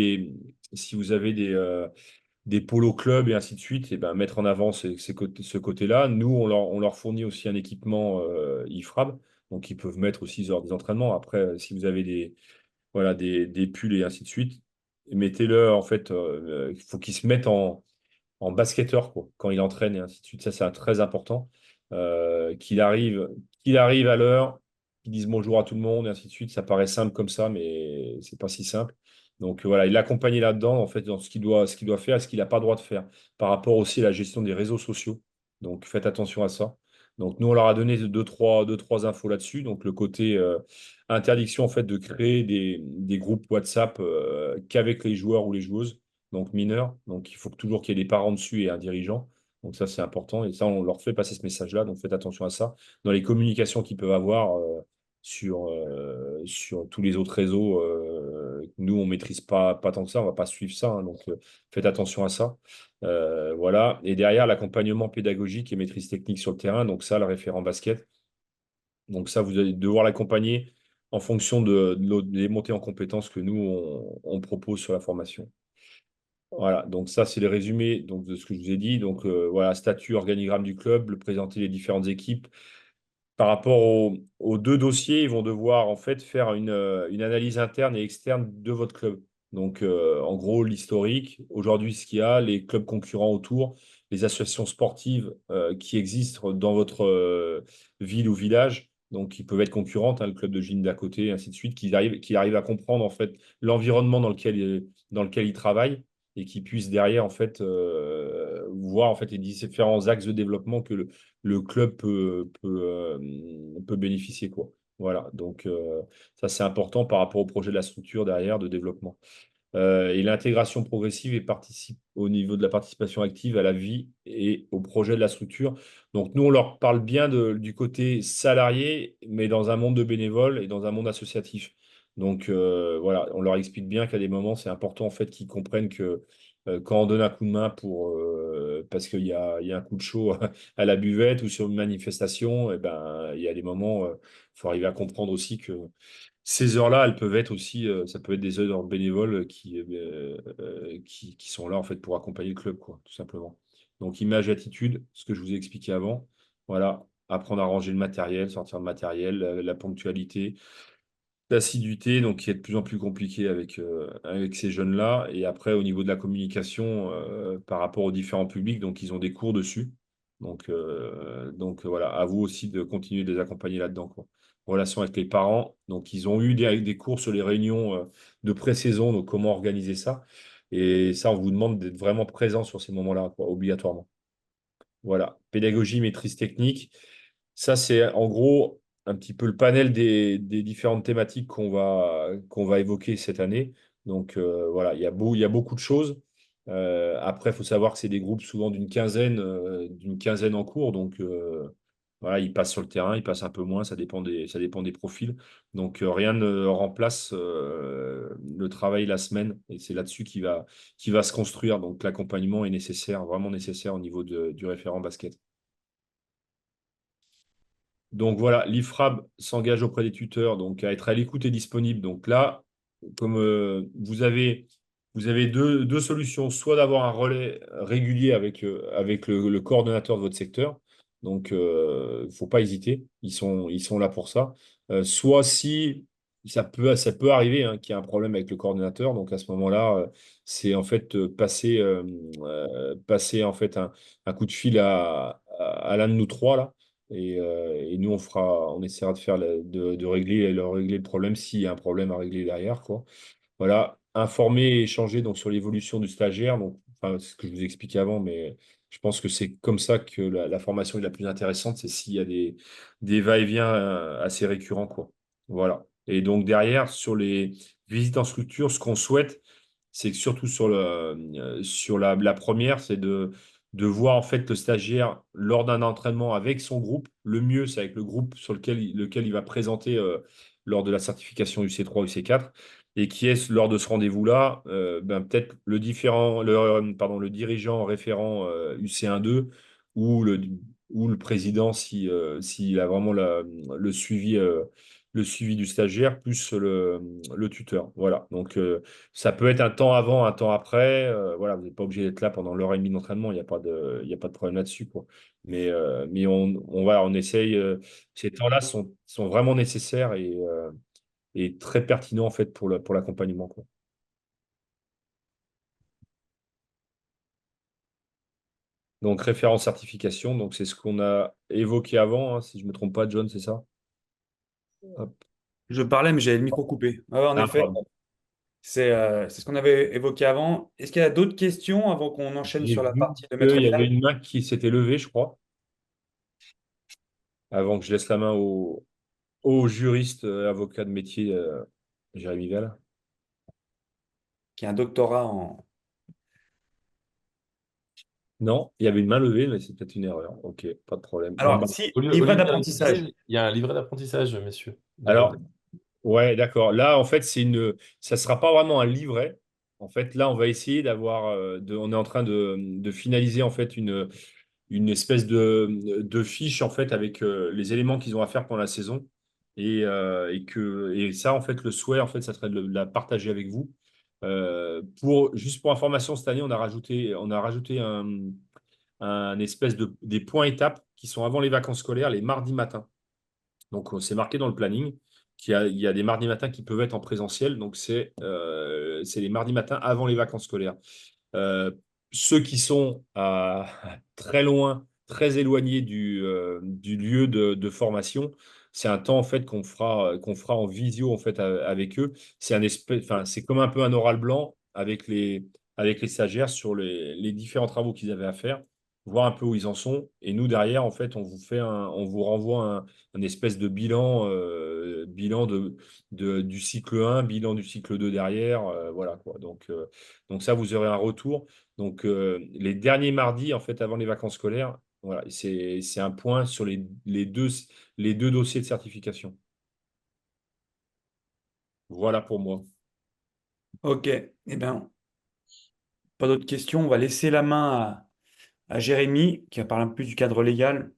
des polo clubs et ainsi de suite, et ben mettre en avant ce côté-là. Nous, on leur fournit aussi un équipement IFRAB, donc ils peuvent mettre aussi lors des entraînements. Après, si vous avez voilà, des pulls et ainsi de suite, mettez-le en fait. Il faut qu'ils se mettent en basketteur quoi, quand il entraîne et ainsi de suite. Ça, c'est très important. Qu'il arrive à l'heure, qu'il dise bonjour à tout le monde et ainsi de suite. Ça paraît simple comme ça, mais c'est pas si simple. Donc voilà, il l'accompagne là-dedans, en fait, dans ce qu'il doit faire et ce qu'il n'a pas le droit de faire, par rapport aussi à la gestion des réseaux sociaux. Donc faites attention à ça. Donc nous, on leur a donné deux, trois infos là-dessus. Donc le côté interdiction en fait de créer des groupes WhatsApp qu'avec les joueurs ou les joueuses donc mineurs. Donc, il faut toujours qu'il y ait des parents dessus et un dirigeant. Donc, ça, c'est important. Et ça, on leur fait passer ce message-là. Donc, faites attention à ça. Dans les communications qu'ils peuvent avoir sur tous les autres réseaux, nous, on ne maîtrise pas tant que ça. On ne va pas suivre ça. Hein. Donc, faites attention à ça. Voilà. Et derrière, l'accompagnement pédagogique et maîtrise technique sur le terrain. Donc, ça, le référent basket. Donc, ça, vous allez devoir l'accompagner en fonction des montées en compétences que nous, on propose sur la formation. Voilà, donc ça, c'est les résumés donc, de ce que je vous ai dit. Donc voilà, statut, organigramme du club, le présenter les différentes équipes. Par rapport aux deux dossiers, ils vont devoir en fait faire une analyse interne et externe de votre club. Donc en gros, l'historique, aujourd'hui ce qu'il y a, les clubs concurrents autour, les associations sportives qui existent dans votre ville ou village, donc qui peuvent être concurrentes, hein, le club de gym d'à côté, et ainsi de suite, qui arrivent à comprendre en fait l'environnement dans lequel ils travaillent et qui puissent derrière en fait voir en fait les différents axes de développement que le club peut bénéficier, quoi. Voilà, donc ça c'est important par rapport au projet de la structure derrière de développement. Et l'intégration progressive et participe au niveau de la participation active à la vie et au projet de la structure. Donc nous, on leur parle bien du côté salarié, mais dans un monde de bénévoles et dans un monde associatif. Donc voilà, on leur explique bien qu'à des moments, c'est important en fait qu'ils comprennent que quand on donne un coup de main parce qu'il y a un coup de chaud à la buvette ou sur une manifestation, et ben, il y a des moments, il faut arriver à comprendre aussi que ces heures-là, elles peuvent être aussi, ça peut être des heures bénévoles qui sont là en fait pour accompagner le club, quoi, tout simplement. Donc image et attitude, ce que je vous ai expliqué avant. Voilà, apprendre à ranger le matériel, sortir le matériel, la ponctualité, l'assiduité, donc qui est de plus en plus compliqué avec ces jeunes-là. Et après, au niveau de la communication par rapport aux différents publics, donc ils ont des cours dessus. Donc voilà, à vous aussi de continuer de les accompagner là-dedans, quoi. Relation avec les parents. Donc ils ont eu des cours sur les réunions de pré-saison, donc comment organiser ça. Et ça, on vous demande d'être vraiment présent sur ces moments-là, quoi, obligatoirement. Voilà, pédagogie, maîtrise technique. Ça, c'est en gros un petit peu le panel des différentes thématiques qu'on va évoquer cette année. Donc voilà, il y a beaucoup de choses. Après, il faut savoir que c'est des groupes souvent d'une quinzaine en cours. Donc voilà, ils passent sur le terrain, ils passent un peu moins, ça dépend des profils. Donc rien ne remplace le travail la semaine. Et c'est là-dessus qui va se construire. Donc l'accompagnement est nécessaire, vraiment nécessaire au niveau du référent basket. Donc voilà, l'IFRAB s'engage auprès des tuteurs donc à être à l'écoute et disponible. Donc là, comme vous avez deux solutions, soit d'avoir un relais régulier avec le coordonnateur de votre secteur. Donc, il ne faut pas hésiter, ils sont là pour ça. Soit si ça peut arriver hein, qu'il y ait un problème avec le coordonnateur. Donc à ce moment-là, c'est en fait passer en fait un coup de fil à l'un de nous trois là. Et nous, on essaiera de régler le problème s'il y a un problème à régler derrière, quoi. Voilà, informer et échanger donc, sur l'évolution du stagiaire. Donc, enfin, c'est ce que je vous ai expliqué avant, mais je pense que c'est comme ça que la formation est la plus intéressante, c'est s'il y a des va-et-vient assez récurrents, quoi. Voilà. Et donc derrière, sur les visites en structure, ce qu'on souhaite, c'est que surtout sur la première, c'est de voir en fait le stagiaire lors d'un entraînement avec son groupe. Le mieux, c'est avec le groupe sur lequel il va présenter lors de la certification UC3, UC4 et qui est lors de ce rendez-vous-là, peut-être le dirigeant référent UC1-2 ou le président s'il a vraiment le suivi le suivi du stagiaire, plus le tuteur. Voilà. Donc, ça peut être un temps avant, un temps après. Voilà, vous n'êtes pas obligé d'être là pendant l'heure et demie d'entraînement. Il y a pas de problème là-dessus, quoi. Mais voilà, on essaye. Ces temps-là sont vraiment nécessaires et très pertinents, en fait, pour l'accompagnement, quoi. Donc, référence certification, donc c'est ce qu'on a évoqué avant, hein, si je ne me trompe pas, John, c'est ça? Hop. Je parlais, mais j'avais le micro coupé. Ah ouais, en Ah, effet, pardon. c'est ce qu'on avait évoqué avant. Est-ce qu'il y a d'autres questions avant qu'on enchaîne J'ai sur la vu partie de maître qu'il y avait Vidal? une main qui s'était levée, je crois, avant que je laisse la main au juriste, avocat de métier, Jérémy Gall. Qui a un doctorat en... Non, il y avait une main levée, mais c'est peut-être une erreur. Ok, pas de problème. Bon, bah, Alors, si, Au livret lieu d'un d'apprentissage. livret, il y a un livret d'apprentissage, messieurs. alors, ouais, d'accord. Là, en fait, ça sera pas vraiment un livret. En fait, là, on va essayer on est en train de finaliser en fait une espèce de fiche en fait avec les éléments qu'ils ont à faire pendant la saison et ça en fait le souhait en fait ça serait de la partager avec vous. Juste pour information, cette année on a rajouté un espèce des points étapes qui sont avant les vacances scolaires les mardis matins. Donc, c'est marqué dans le planning qu'il y a des mardis matins qui peuvent être en présentiel. Donc, c'est les mardis matins avant les vacances scolaires. Euh, Ceux qui sont très loin, très éloignés du lieu de formation, c'est un temps en fait qu'on fera en visio en fait avec eux. Enfin, c'est comme un peu un oral blanc avec les stagiaires sur les différents travaux qu'ils avaient à faire, voir un peu où ils en sont. Et nous derrière, en fait, on vous renvoie un espèce de bilan du cycle 1, bilan du cycle 2 derrière, voilà quoi. Donc ça, vous aurez un retour. Donc les derniers mardis, en fait, avant les vacances scolaires, voilà, c'est un point sur les deux dossiers de certification. Voilà pour moi. Ok, eh bien, pas d'autres questions. On va laisser la main à Jérémy, qui va parler un peu du cadre légal.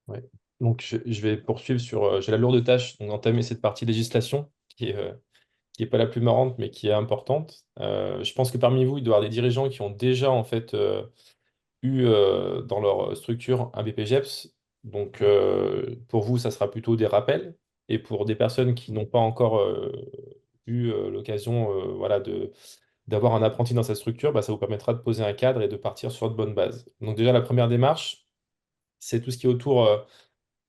Ouais. Donc, je vais poursuivre sur. J'ai la lourde tâche donc, d'entamer cette partie législation qui est pas la plus marrante, mais qui est importante. Je pense que parmi vous, il doit y avoir des dirigeants qui ont déjà en fait eu dans leur structure un BPGEPS. Donc, pour vous, ça sera plutôt des rappels. Et pour des personnes qui n'ont pas encore eu l'occasion voilà, d'avoir un apprenti dans sa structure, bah, ça vous permettra de poser un cadre et de partir sur de bonnes bases. Donc, déjà, la première démarche, c'est tout ce qui est autour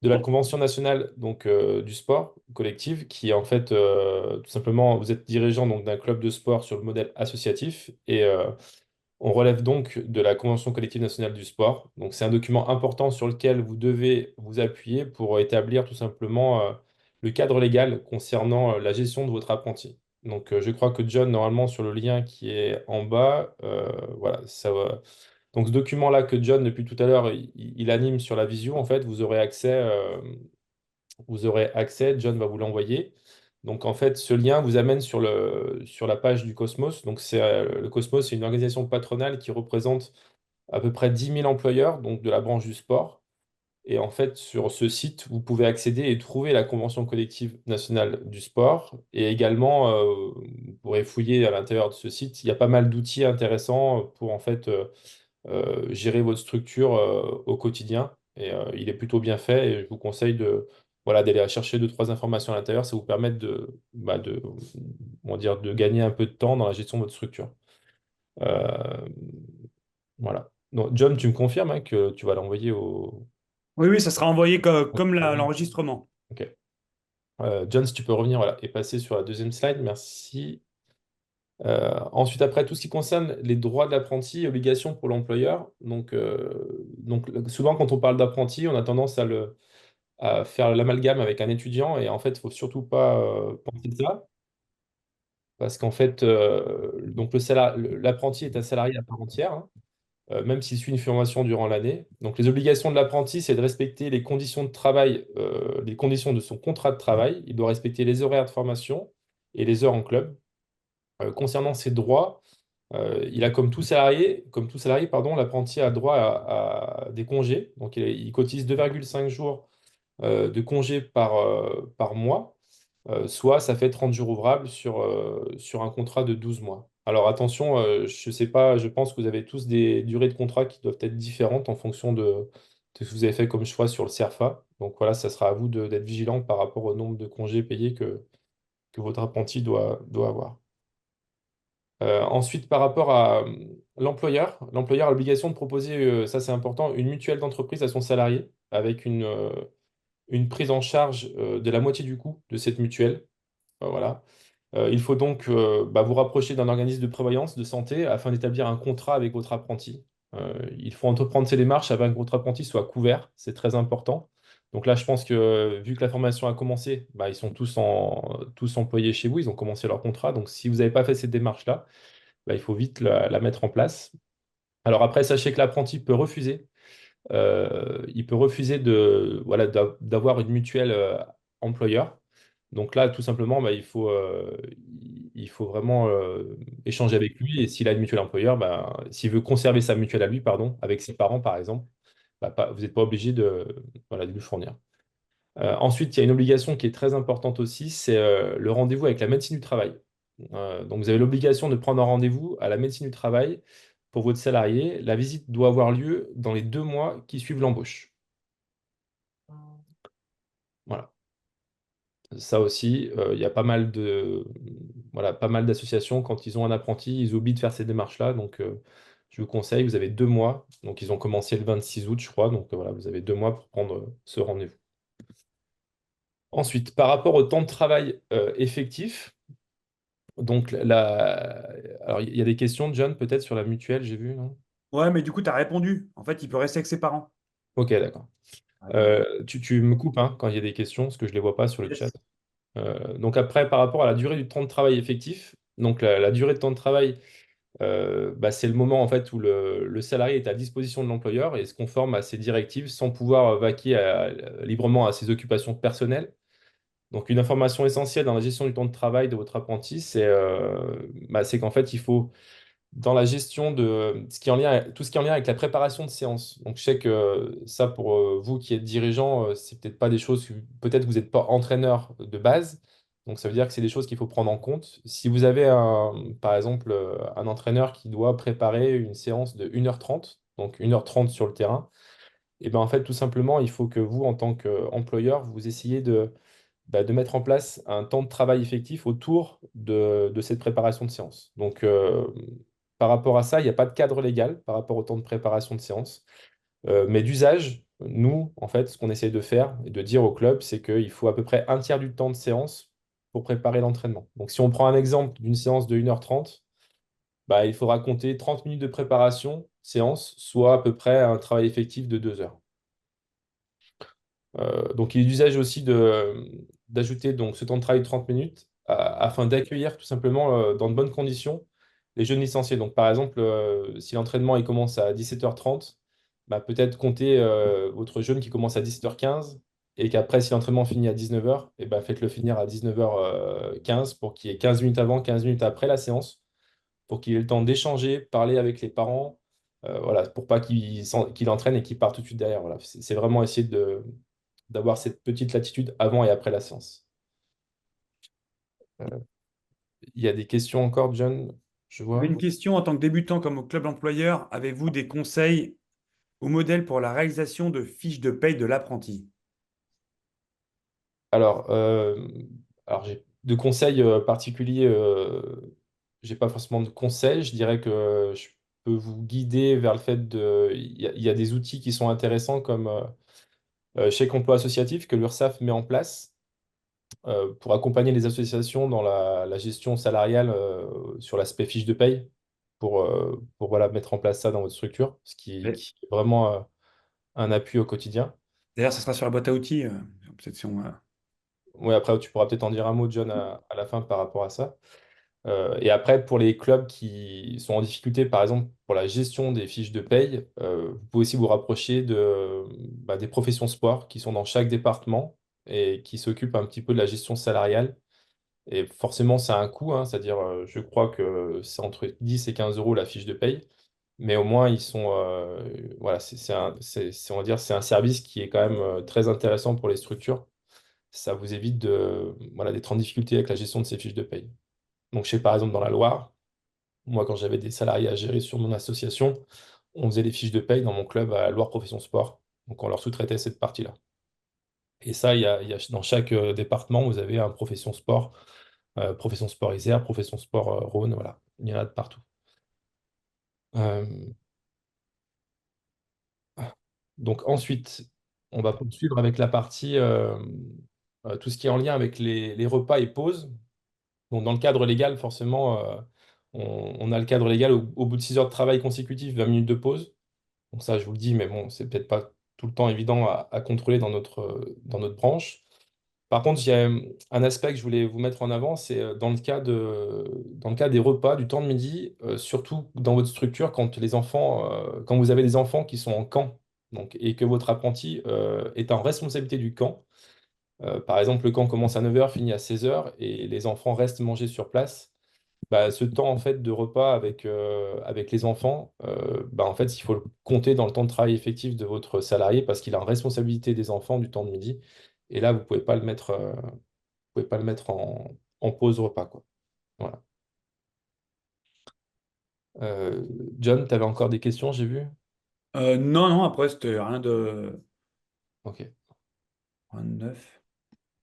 de la Convention nationale donc, du sport collectif, qui est en fait tout simplement, vous êtes dirigeant donc, d'un club de sport sur le modèle associatif et on relève donc de la Convention collective nationale du sport. Donc c'est un document important sur lequel vous devez vous appuyer pour établir tout simplement le cadre légal concernant la gestion de votre apprenti. Donc je crois que John, normalement sur le lien qui est en bas, voilà, ça va. Donc ce document-là que John, depuis tout à l'heure, il anime sur la visio, en fait, vous aurez accès, John va vous l'envoyer. Donc en fait, ce lien vous amène sur la page du Cosmos. Donc le Cosmos, c'est une organisation patronale qui représente à peu près 10 000 employeurs, donc de la branche du sport. Et en fait, sur ce site, vous pouvez accéder et trouver la convention collective nationale du sport. Et également, vous pourrez fouiller à l'intérieur de ce site. Il y a pas mal d'outils intéressants pour en fait gérer votre structure au quotidien. Et il est plutôt bien fait. Et je vous conseille voilà, d'aller chercher deux, trois informations à l'intérieur. Ça vous permet on va dire, de gagner un peu de temps dans la gestion de votre structure. Euh, voilà. Donc, John, tu me confirmes hein, que tu vas l'envoyer au. Oui, oui, ça sera envoyé comme l'enregistrement. Ok. John, si tu peux revenir voilà, et passer sur la deuxième slide, merci. Ensuite, après, tout ce qui concerne les droits de l'apprenti et obligations pour l'employeur. Donc, souvent, quand on parle d'apprenti, on a tendance à faire l'amalgame avec un étudiant. Et en fait, il ne faut surtout pas penser ça. Parce qu'en fait, donc l'apprenti est un salarié à part entière, hein, même s'il suit une formation durant l'année. Donc, les obligations de l'apprenti, c'est de respecter les conditions de travail, les conditions de son contrat de travail. Il doit respecter les horaires de formation et les heures en club. Concernant ses droits, il a comme tout salarié, pardon, l'apprenti a droit à des congés. Donc, il cotise 2,5 jours de congés par mois, soit ça fait 30 jours ouvrables sur un contrat de 12 mois. Alors attention, je sais pas, je pense que vous avez tous des durées de contrat qui doivent être différentes en fonction de ce que vous avez fait comme choix sur le CERFA. Donc voilà, ça sera à vous d'être vigilant par rapport au nombre de congés payés que votre apprenti doit avoir. Ensuite, par rapport à l'employeur a l'obligation de proposer, ça c'est important, une mutuelle d'entreprise à son salarié avec une prise en charge de la moitié du coût de cette mutuelle. Voilà. Il faut donc vous rapprocher d'un organisme de prévoyance de santé afin d'établir un contrat avec votre apprenti. Il faut entreprendre ces démarches afin que votre apprenti soit couvert, c'est très important. Donc là, je pense que vu que la formation a commencé, ils sont tous employés chez vous, ils ont commencé leur contrat. Donc si vous n'avez pas fait cette démarche-là, il faut vite la mettre en place. Alors après, sachez que l'apprenti peut refuser. Il peut refuser d'avoir une mutuelle employeur. Donc là, tout simplement, il faut vraiment échanger avec lui. Et s'il a une mutuelle employeur, s'il veut conserver sa mutuelle à lui, pardon, avec ses parents, par exemple, vous n'êtes pas obligé de lui fournir. Ensuite, il y a une obligation qui est très importante aussi, c'est le rendez-vous avec la médecine du travail. Donc, vous avez l'obligation de prendre un rendez-vous à la médecine du travail pour votre salarié. La visite doit avoir lieu dans les 2 mois qui suivent l'embauche. Voilà. Ça aussi, il y a pas mal d'associations, quand ils ont un apprenti, ils oublient de faire ces démarches-là. Donc, je vous conseille, vous avez 2 mois. Donc, ils ont commencé le 26 août, je crois. Donc, voilà, vous avez 2 mois pour prendre ce rendez-vous. Ensuite, par rapport au temps de travail effectif, donc alors il y a des questions, John, peut-être sur la mutuelle, j'ai vu, non? Ouais, mais du coup, tu as répondu. En fait, il peut rester avec ses parents. Ok, d'accord. Tu me coupes hein, quand il y a des questions, parce que je ne les vois pas sur le chat. Yes. Donc après, par rapport à la durée du temps de travail effectif, donc la durée de temps de travail, c'est le moment en fait où le salarié est à disposition de l'employeur et se conforme à ses directives sans pouvoir vaquer librement à ses occupations personnelles. Donc une information essentielle dans la gestion du temps de travail de votre apprenti, c'est qu'en fait, il faut dans la gestion de ce qui est en lien, tout ce qui est en lien avec la préparation de séance. Donc, je sais que ça, pour vous qui êtes dirigeant, c'est peut-être pas des choses, peut-être que vous n'êtes pas entraîneur de base. Donc, ça veut dire que c'est des choses qu'il faut prendre en compte. Si vous avez, par exemple, un entraîneur qui doit préparer une séance de 1h30, donc 1h30 sur le terrain, et bien en fait, tout simplement, il faut que vous, en tant qu'employeur, vous essayiez de mettre en place un temps de travail effectif autour de cette préparation de séance. Donc, par rapport à ça, il n'y a pas de cadre légal par rapport au temps de préparation de séance. Mais d'usage, nous, en fait, ce qu'on essaie de faire et de dire au club, c'est qu'il faut à peu près un tiers du temps de séance pour préparer l'entraînement. Donc, si on prend un exemple d'une séance de 1h30, il faudra compter 30 minutes de préparation, séance, soit à peu près un travail effectif de 2 heures. Donc, il est d'usage aussi d'ajouter donc, ce temps de travail de 30 minutes afin d'accueillir tout simplement dans de bonnes conditions les jeunes licenciés. Donc, par exemple, si l'entraînement il commence à 17h30, peut-être compter votre jeune qui commence à 17h15 et qu'après, si l'entraînement finit à 19h, faites-le finir à 19h15 pour qu'il y ait 15 minutes avant, 15 minutes après la séance, pour qu'il ait le temps d'échanger, parler avec les parents, voilà, pour pas qu'il entraîne et qu'il parte tout de suite derrière. Voilà. C'est vraiment essayer d'avoir cette petite latitude avant et après la séance. Euh, Il y a des questions encore, John, je J'avais vois. une question en tant que débutant comme au club employeur. Avez-vous des conseils ou modèles pour la réalisation de fiches de paye de l'apprenti? Alors, j'ai de conseils particuliers, j'ai pas forcément de conseils. Je dirais que je peux vous guider vers le fait de. Il y a des outils qui sont intéressants comme Chèque emploi associatif que l'URSSAF met en place pour accompagner les associations dans la gestion salariale sur l'aspect fiche de paye, pour voilà, mettre en place ça dans votre structure, ce Et qui est vraiment un appui au quotidien. D'ailleurs, ça sera sur la boîte à outils. Peut-être si on, Oui, après, tu pourras peut-être en dire un mot, John, à la fin par rapport à ça. Et après, pour les clubs qui sont en difficulté, par exemple, pour la gestion des fiches de paye, vous pouvez aussi vous rapprocher des professions sport qui sont dans chaque département et qui s'occupent un petit peu de la gestion salariale. Et forcément, ça a un coût, hein, c'est-à-dire, je crois que c'est entre 10 et 15 euros la fiche de paye. mais au moins ils sont, voilà, on va dire, c'est un service qui est quand même très intéressant pour les structures. Ça vous évite voilà, d'être en difficulté avec la gestion de ces fiches de paye. Donc, je sais par exemple dans la Loire, moi quand j'avais des salariés à gérer sur mon association, on faisait les fiches de paye dans mon club à Loire Profession Sport. Donc, on leur sous-traitait cette partie-là. Et ça, dans chaque département, vous avez un profession sport Isère, profession sport Rhône, voilà. Il y en a de partout. Euh, donc ensuite, on va poursuivre avec la partie, tout ce qui est en lien avec les repas et pauses. Donc dans le cadre légal, forcément, on a le cadre légal au bout de 6 heures de travail consécutifs, 20 minutes de pause. Donc ça, je vous le dis, mais bon, c'est peut-être pas tout le temps évident à contrôler dans notre branche. Par contre, il y a un aspect que je voulais vous mettre en avant, c'est dans le cas des repas, du temps de midi, surtout dans votre structure, quand vous avez des enfants qui sont en camp, donc, et que votre apprenti est en responsabilité du camp. Par exemple, le camp commence à 9 heures, finit à 16 heures, et les enfants restent manger sur place. Bah, ce temps en fait de repas avec les enfants, bah, en fait, il faut le compter dans le temps de travail effectif de votre salarié parce qu'il a en responsabilité des enfants du temps de midi. Et là, vous pouvez pas le mettre en pause repas, quoi. Voilà. Euh, John, tu avais encore des questions, j'ai vu? Non, non, après, c'était Ok. rien de neuf.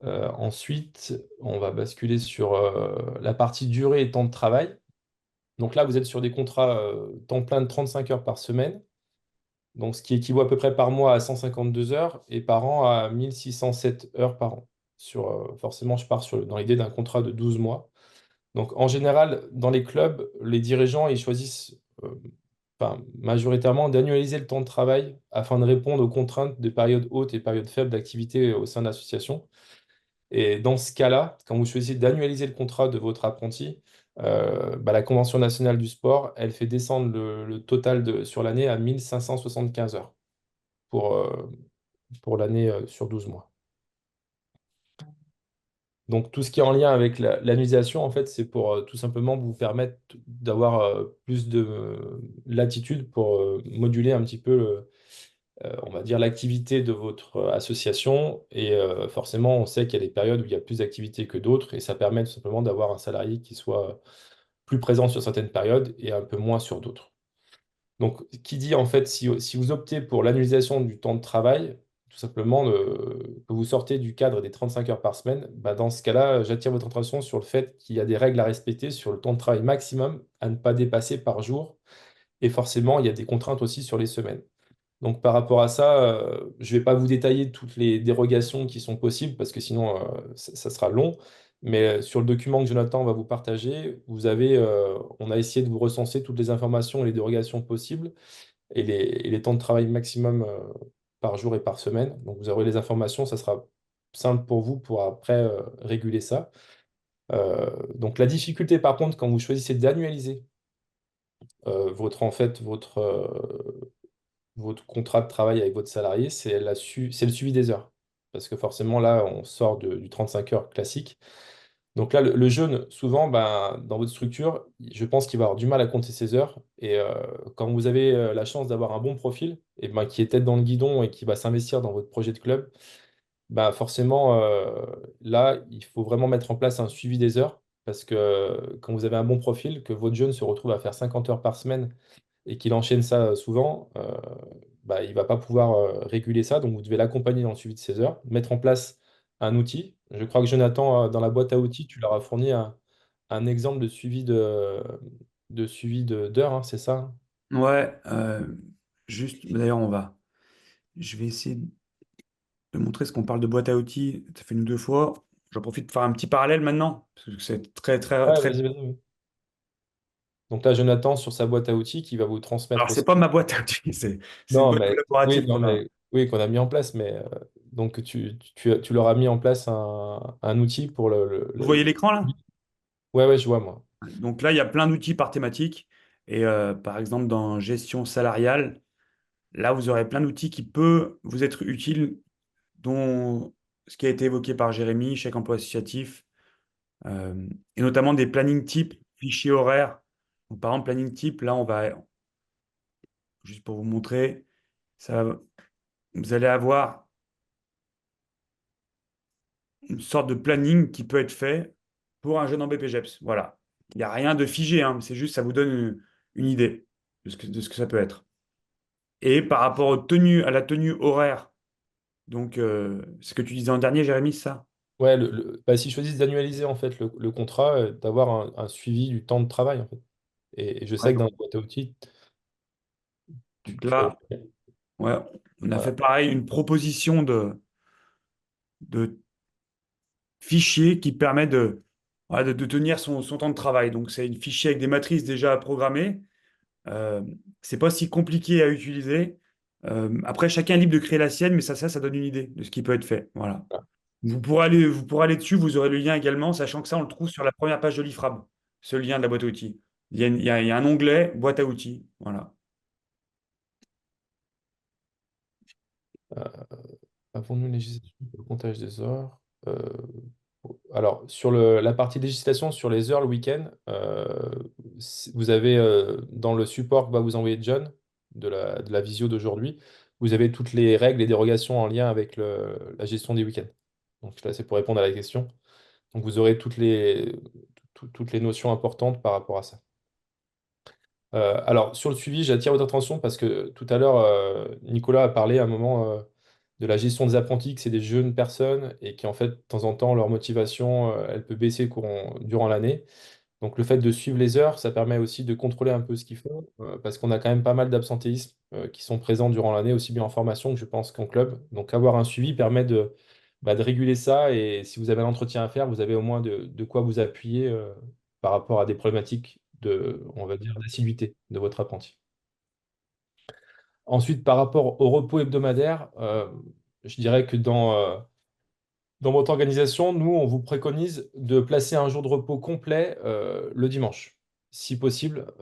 Ensuite, on va basculer sur la partie durée et temps de travail. Donc là, vous êtes sur des contrats temps plein de 35 heures par semaine. Donc, ce qui équivaut à peu près par mois à 152 heures et par an à 1607 heures par an. Forcément, je pars dans l'idée d'un contrat de 12 mois. Donc, en général, dans les clubs, les dirigeants, ils choisissent enfin, majoritairement d'annualiser le temps de travail afin de répondre aux contraintes de périodes hautes et périodes faibles d'activité au sein de l'association. Et dans ce cas-là, quand vous choisissez d'annualiser le contrat de votre apprenti, bah, la Convention nationale du sport, elle fait descendre le total sur l'année à 1575 heures pour, euh, pour l'année sur 12 mois. Donc tout ce qui est en lien avec l'annualisation, en fait, c'est pour tout simplement vous permettre d'avoir plus de latitude pour moduler un petit peu, on va dire, l'activité de votre association. Et forcément, on sait qu'il y a des périodes où il y a plus d'activité que d'autres, et ça permet tout simplement d'avoir un salarié qui soit plus présent sur certaines périodes et un peu moins sur d'autres. Donc, qui dit en fait, si vous optez pour l'annualisation du temps de travail, tout simplement que vous sortez du cadre des 35 heures par semaine, bah, dans ce cas-là, j'attire votre attention sur le fait qu'il y a des règles à respecter sur le temps de travail maximum à ne pas dépasser par jour. Et forcément, il y a des contraintes aussi sur les semaines. Donc par rapport à ça, je ne vais pas vous détailler toutes les dérogations qui sont possibles parce que sinon ça sera long. Mais sur le document que Jonathan va vous partager, on a essayé de vous recenser toutes les informations et les dérogations possibles et les temps de travail maximum par jour et par semaine. Donc vous aurez les informations, ça sera simple pour vous pour après réguler ça. Donc la difficulté par contre quand vous choisissez d'annualiser votre contrat de travail avec votre salarié, c'est le suivi des heures. Parce que forcément, là, on sort du 35 heures classique. Donc là, le jeune, souvent, ben, dans votre structure, je pense qu'il va avoir du mal à compter ses heures. Et quand vous avez la chance d'avoir un bon profil, et ben, qui est tête dans le guidon et qui va s'investir dans votre projet de club, ben, forcément, là, il faut vraiment mettre en place un suivi des heures. Parce que quand vous avez un bon profil, que votre jeune se retrouve à faire 50 heures par semaine et qu'il enchaîne ça souvent, bah, il ne va pas pouvoir réguler ça. Donc, vous devez l'accompagner dans le suivi de ses heures, mettre en place un outil. Je crois que Jonathan, dans la boîte à outils, tu leur as fourni un exemple de d'heures, hein, c'est ça? Hein. Ouais, juste, d'ailleurs, je vais essayer de montrer ce qu'on parle de boîte à outils. Ça fait une ou deux fois. J'en profite de faire un petit parallèle maintenant, parce que c'est très, très, Ouais, très. vas-y, vas-y. Oui. Donc là, Jonathan, sur sa boîte à outils, qui va vous Alors, transmettre c'est aussi. pas ma boîte à outils, c'est une Non, boîte mais oui, collaborative non, qu'on a. mais oui, qu'on a mis en place, mais donc tu leur as mis en place un outil pour Vous voyez l'écran là? Ouais, ouais, je vois, moi. Donc là, il y a plein d'outils par thématique. Et par exemple, dans gestion salariale, là, vous aurez plein d'outils qui peuvent vous être utiles, dont ce qui a été évoqué par Jérémy, chèque emploi associatif, et notamment des planning types, fichiers horaires. Donc, par exemple, planning type, là, juste pour vous montrer, ça, vous allez avoir une sorte de planning qui peut être fait pour un jeune en BPGEPS. Voilà. Il n'y a rien de figé, hein, c'est juste ça vous donne une idée de ce que ça peut être. Et par rapport à la tenue horaire, donc ce que tu disais en dernier, Jérémy, c'est ça? Ouais, bah, s'ils choisissent d'annualiser en fait le contrat, d'avoir un suivi du temps de travail en fait. Et je Ouais. sais que dans la boîte à outils, Donc tu as. là, ouais, on a fait Voilà. pareil, une proposition de fichier qui permet voilà, de tenir son temps de travail. Donc c'est une fichier avec des matrices déjà programmées. Euh, c'est pas si compliqué à utiliser. Après, chacun est libre de créer la sienne, mais ça donne une idée de ce qui peut être fait. Voilà. Vous pourrez aller dessus, vous aurez le lien également, sachant que ça, on le trouve sur la première page de l'IFRAB, ce lien de la boîte à outils. Il y a un onglet boîte à outils. Voilà. Euh, Avons-nous une législation pour le comptage des heures? Alors, sur la partie législation sur les heures le week-end, vous avez dans le support que va vous envoyer John de la visio d'aujourd'hui, vous avez toutes les règles et dérogations en lien avec la gestion des week-ends. Donc là, c'est pour répondre à la question. Donc vous aurez toutes les notions importantes par rapport à ça. Alors, sur le suivi, j'attire votre attention parce que tout à l'heure, Nicolas a parlé à un moment de la gestion des apprentis, que c'est des jeunes personnes et qui, en fait, de temps en temps, leur motivation, elle peut baisser durant l'année. Donc, le fait de suivre les heures, ça permet aussi de contrôler un peu ce qu'ils font parce qu'on a quand même pas mal d'absentéismes qui sont présents durant l'année, aussi bien en formation que je pense qu'en club. Donc, avoir un suivi permet de réguler ça et si vous avez un entretien à faire, vous avez au moins de quoi vous appuyer par rapport à des problématiques on va dire, d'assiduité de votre apprenti. Ensuite, par rapport au repos hebdomadaire, je dirais que dans votre organisation, nous, on vous préconise de placer un jour de repos complet le dimanche, si possible,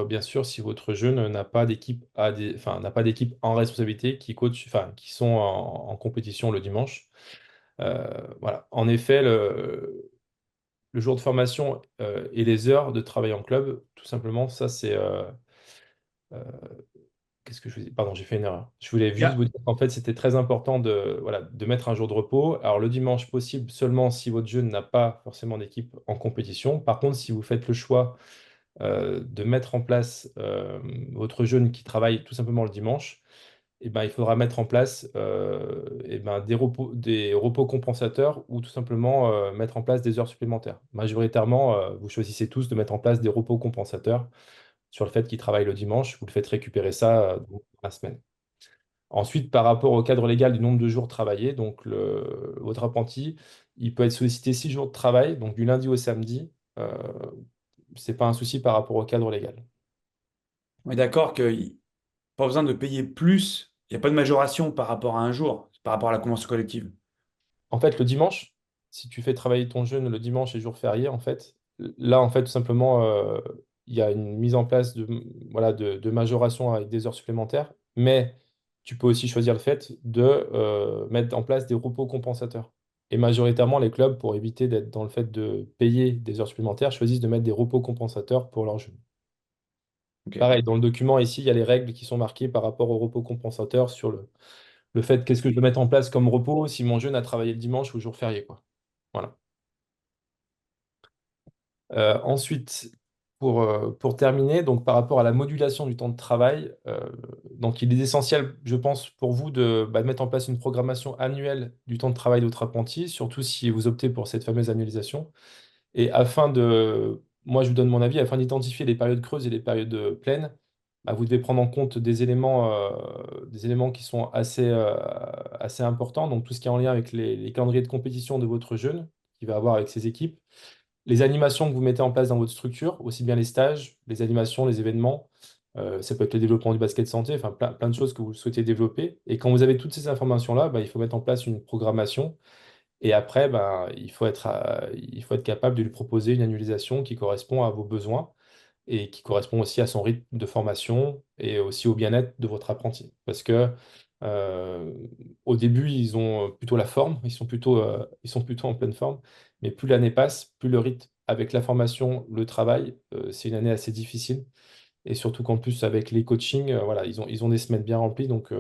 bien sûr, si votre jeune n'a pas d'équipe enfin, n'a pas d'équipe en responsabilité qui coach, enfin, qui sont en compétition le dimanche. Voilà. En effet, le jour de formation et les heures de travail en club, tout simplement, ça c'est euh, qu'est-ce que je vous dis? Pardon, j'ai fait une erreur. Je voulais juste Yeah. vous dire qu'en fait, c'était très important voilà, de mettre un jour de repos. Alors, le dimanche possible seulement si votre jeune n'a pas forcément d'équipe en compétition. Par contre, si vous faites le choix de mettre en place votre jeune qui travaille tout simplement le dimanche, eh ben, il faudra mettre en place des repos compensateurs ou tout simplement mettre en place des heures supplémentaires. Majoritairement, vous choisissez tous de mettre en place des repos compensateurs sur le fait qu'il travaille le dimanche, vous le faites récupérer ça dans la semaine. Ensuite, par rapport au cadre légal du nombre de jours travaillés, donc votre apprenti, il peut être sollicité 6 jours de travail, donc du lundi au samedi. Ce n'est pas un souci par rapport au cadre légal. On est d'accord qu'il n'y a pas besoin de payer plus. Il n'y a pas de majoration par rapport à un jour, par rapport à la convention collective. En fait, le dimanche, si tu fais travailler ton jeune le dimanche et jour férié, en fait, là, en fait, tout simplement, il y a une mise en place voilà, de majoration avec des heures supplémentaires, mais tu peux aussi choisir le fait de mettre en place des repos compensateurs. Et majoritairement, les clubs, pour éviter d'être dans le fait de payer des heures supplémentaires, choisissent de mettre des repos compensateurs pour leurs jeunes. Ok. Pareil, dans le document ici, il y a les règles qui sont marquées par rapport aux repos compensateurs sur le fait qu'est-ce que je dois mettre en place comme repos si mon jeune a travaillé le dimanche ou le jour férié, quoi. Voilà. Ensuite, pour terminer, donc par rapport à la modulation du temps de travail, donc il est essentiel, je pense, pour vous de mettre en place une programmation annuelle du temps de travail de votre apprenti, surtout si vous optez pour cette fameuse annualisation. Et moi je vous donne mon avis, afin d'identifier les périodes creuses et les périodes pleines, vous devez prendre en compte des éléments qui sont assez importants, donc tout ce qui est en lien avec les calendriers de compétition de votre jeune, qu'il va avoir avec ses équipes les animations que vous mettez en place dans votre structure, aussi bien les stages, les animations, les événements, ça peut être le développement du basket santé, enfin plein de choses que vous souhaitez développer. Et quand vous avez toutes ces informations-là, il faut mettre en place une programmation. Et après, il faut être capable de lui proposer une annualisation qui correspond à vos besoins et qui correspond aussi à son rythme de formation et aussi au bien-être de votre apprenti. Parce que euh, au début, ils ont plutôt la forme, ils sont plutôt en pleine forme, mais plus l'année passe, plus le rythme avec la formation, le travail, c'est une année assez difficile. Et surtout qu'en plus, avec les coachings, voilà, ils ont des semaines bien remplies. Donc,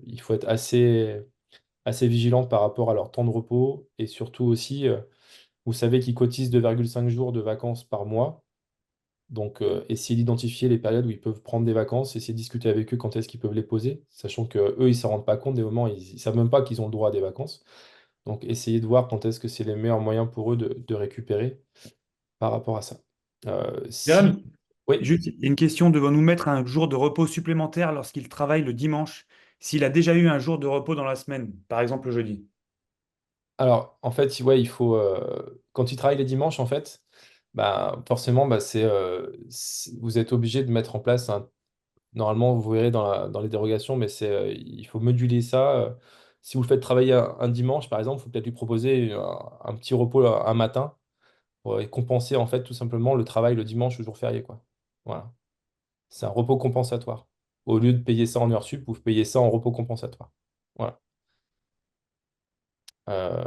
il faut être assez vigilant par rapport à leur temps de repos. Et surtout aussi, vous savez qu'ils cotisent 2,5 jours de vacances par mois. Donc, essayez d'identifier les périodes où ils peuvent prendre des vacances, essayez de discuter avec eux quand est-ce qu'ils peuvent les poser, sachant que eux, ils ne s'en rendent pas compte des moments, ils ne savent même pas qu'ils ont le droit à des vacances. Donc, essayez de voir quand est-ce que c'est les meilleurs moyens pour eux de récupérer par rapport à ça. Jérôme, Si, oui, juste une question, devons-nous mettre un jour de repos supplémentaire lorsqu'il travaille le dimanche, s'il a déjà eu un jour de repos dans la semaine, par exemple le jeudi? alors en fait, ouais, il faut, quand ils travaillent les dimanches, en fait, bah, forcément, bah, vous êtes obligé de mettre en place normalement, vous verrez dans les dérogations, mais il faut moduler ça. Si vous le faites travailler un dimanche, par exemple, il faut peut-être lui proposer un petit repos un matin pour compenser en fait tout simplement le travail le dimanche ou jour férié, quoi. Voilà. C'est un repos compensatoire. Au lieu de payer ça en heures sup, vous payez ça en repos compensatoire. Voilà. Euh,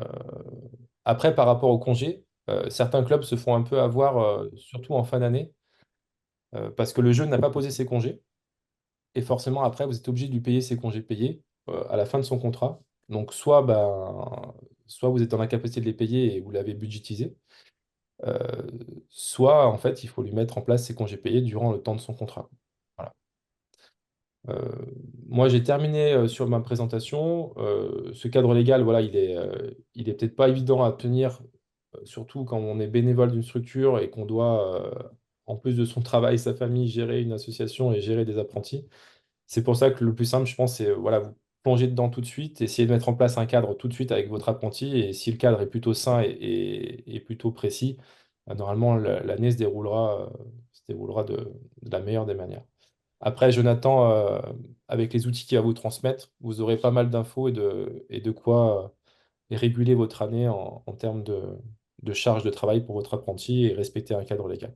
Après, par rapport au congé, certains clubs se font un peu avoir, surtout en fin d'année, parce que le jeune n'a pas posé ses congés. Et forcément, après, vous êtes obligé de lui payer ses congés payés à la fin de son contrat. Donc, soit vous êtes dans l'incapacité de les payer et vous l'avez budgétisé, euh, soit, en fait, il faut lui mettre en place ses congés payés durant le temps de son contrat. Voilà. Euh, Moi, j'ai terminé sur ma présentation. Ce cadre légal, voilà, il est peut-être pas évident à tenir, surtout quand on est bénévole d'une structure et qu'on doit, en plus de son travail, sa famille, gérer une association et gérer des apprentis. C'est pour ça que le plus simple, je pense, c'est voilà, vous plongez dedans tout de suite, essayez de mettre en place un cadre tout de suite avec votre apprenti. Et si le cadre est plutôt sain et plutôt précis, normalement, l'année se déroulera de la meilleure des manières. Après, Jonathan, avec les outils qu'il va vous transmettre, vous aurez pas mal d'infos et de quoi réguler votre année en termes de charge de travail pour votre apprenti et respecter un cadre légal.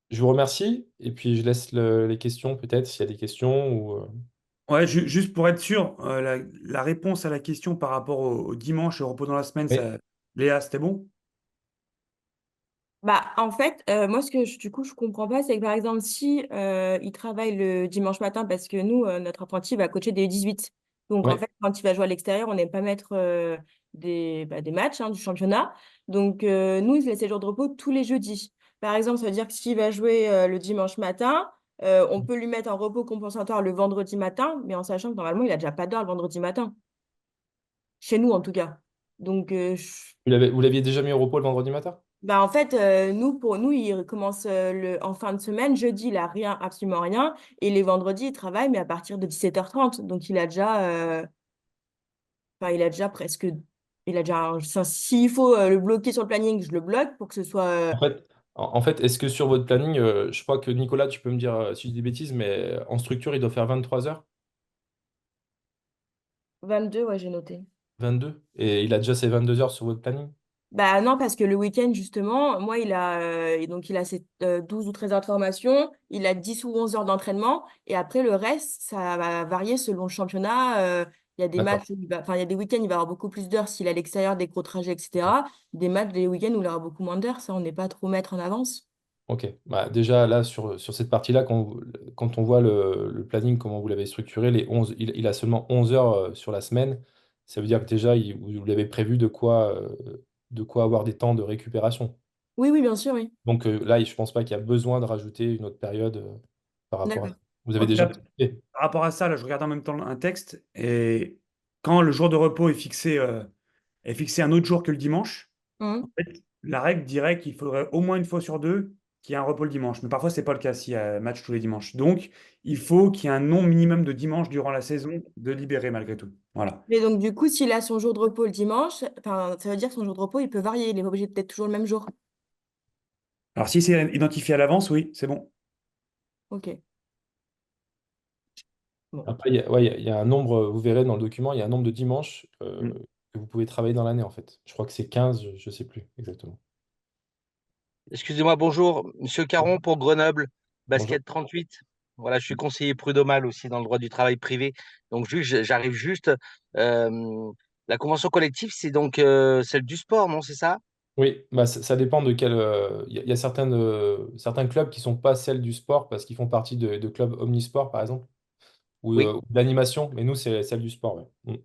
Je vous remercie et puis je laisse les questions peut-être s'il y a des questions ou. Ouais, juste pour être sûr, la réponse à la question par rapport au dimanche et au repos dans la semaine, Oui, Léa, c'était bon? Bah, en fait, moi, du coup, je comprends pas, c'est que par exemple, si il travaille le dimanche matin, parce que nous, notre apprenti va coacher des U18. Donc, en oui. fait, quand il va jouer à l'extérieur, on n'aime pas mettre des matchs du championnat. Donc, nous, il se laisse ses jours de repos tous les jeudis. Par exemple, ça veut dire que s'il va jouer le dimanche matin, on peut lui mettre un repos compensatoire le vendredi matin, mais en sachant que normalement, il a déjà pas d'heure le vendredi matin. Chez nous, en tout cas. Donc, Vous l'aviez déjà mis au repos le vendredi matin? bah en fait, pour nous, il commence en fin de semaine. Jeudi, il a rien, absolument rien. Et les vendredis, il travaille, mais à partir de 17h30. Donc, il a déjà presque. Il a déjà. S'il faut le bloquer sur le planning, je le bloque pour que ce soit En fait, est-ce que sur votre planning, je crois que Nicolas, tu peux me dire si je dis des bêtises, mais en structure, il doit faire 23 heures, 22, ouais, j'ai noté. 22, et il a déjà ses 22 heures sur votre planning? Bah non, parce que le week-end, justement, moi, il a ses 12 ou 13 heures de formation, il a 10 ou 11 heures d'entraînement, et après, le reste, ça va varier selon le championnat. Il y a des D'accord. matchs, enfin, il y a des week-ends, il va avoir beaucoup plus d'heures s'il est à l'extérieur, des gros trajets, etc. Des matchs, des week-ends où il aura beaucoup moins d'heures, ça, on n'est pas trop mettre en avance. Ok. Bah, déjà, là, sur cette partie-là, quand on voit le planning, comment vous l'avez structuré, il a seulement 11 heures sur la semaine. Ça veut dire que déjà, vous l'avez prévu de quoi avoir des temps de récupération. Oui, oui, bien sûr, oui. Donc là, je pense pas qu'il y a besoin de rajouter une autre période par rapport à ça. D'accord. Vous avez Ok. déjà planifié. Par rapport à ça, là, je regarde en même temps un texte et quand le jour de repos est fixé un autre jour que le dimanche, en Mhm. fait, la règle dirait qu'il faudrait au moins une fois sur deux qu'il y ait un repos le dimanche. Mais parfois, c'est pas le cas s'il y a un match tous les dimanches. Donc, il faut qu'il y ait un nombre minimum de dimanches durant la saison de libérer malgré tout. Voilà. Mais donc, du coup, s'il a son jour de repos le dimanche, enfin, ça veut dire que son jour de repos, il peut varier, il n'est pas obligé d'être toujours le même jour. Alors, si c'est identifié à l'avance, oui, c'est bon. Ok. Bon. Après, ouais, il y a un nombre, vous verrez dans le document, il y a un nombre de dimanches Mm. que vous pouvez travailler dans l'année, en fait. Je crois que c'est 15, je ne sais plus exactement. Excusez-moi, bonjour, Monsieur Caron pour Grenoble, Bonjour. Basket 38. Voilà, je suis conseiller prud'homal aussi dans le droit du travail privé. Donc, j'arrive juste. La convention collective, c'est donc celle du sport, non? C'est ça? Oui, bah, ça dépend de quel. Il y a certains clubs qui sont pas celles du sport parce qu'ils font partie de clubs omnisport, par exemple, Oui, ou d'animation, mais nous, c'est celle du sport. Ouais. Mm.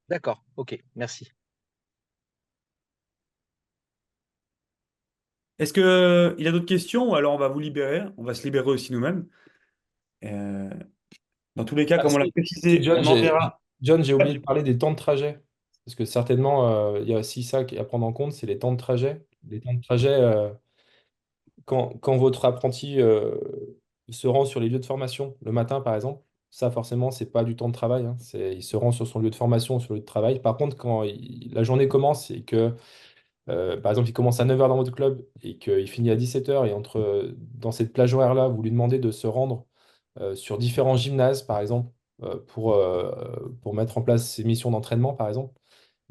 d'accord, ok, merci. Est-ce que il y a d'autres questions? Ou alors on va vous libérer. On va se libérer aussi nous-mêmes. Euh, Dans tous les cas, Ah, comme on l'a si, précisé, on enverra. John, j'ai oublié de parler des temps de trajet. Parce que certainement, il y a aussi ça à prendre en compte, c'est les temps de trajet. Les temps de trajet, quand votre apprenti se rend sur les lieux de formation le matin, par exemple, ça, forcément, c'est pas du temps de travail. Hein. Il se rend sur son lieu de formation, sur le lieu de travail. Par contre, quand la journée commence et que, par exemple, il commence à 9 heures dans votre club et qu'il finit à 17 heures, et dans cette plage horaire-là, vous lui demandez de se rendre sur différents gymnases, par exemple, pour mettre en place ses missions d'entraînement, par exemple,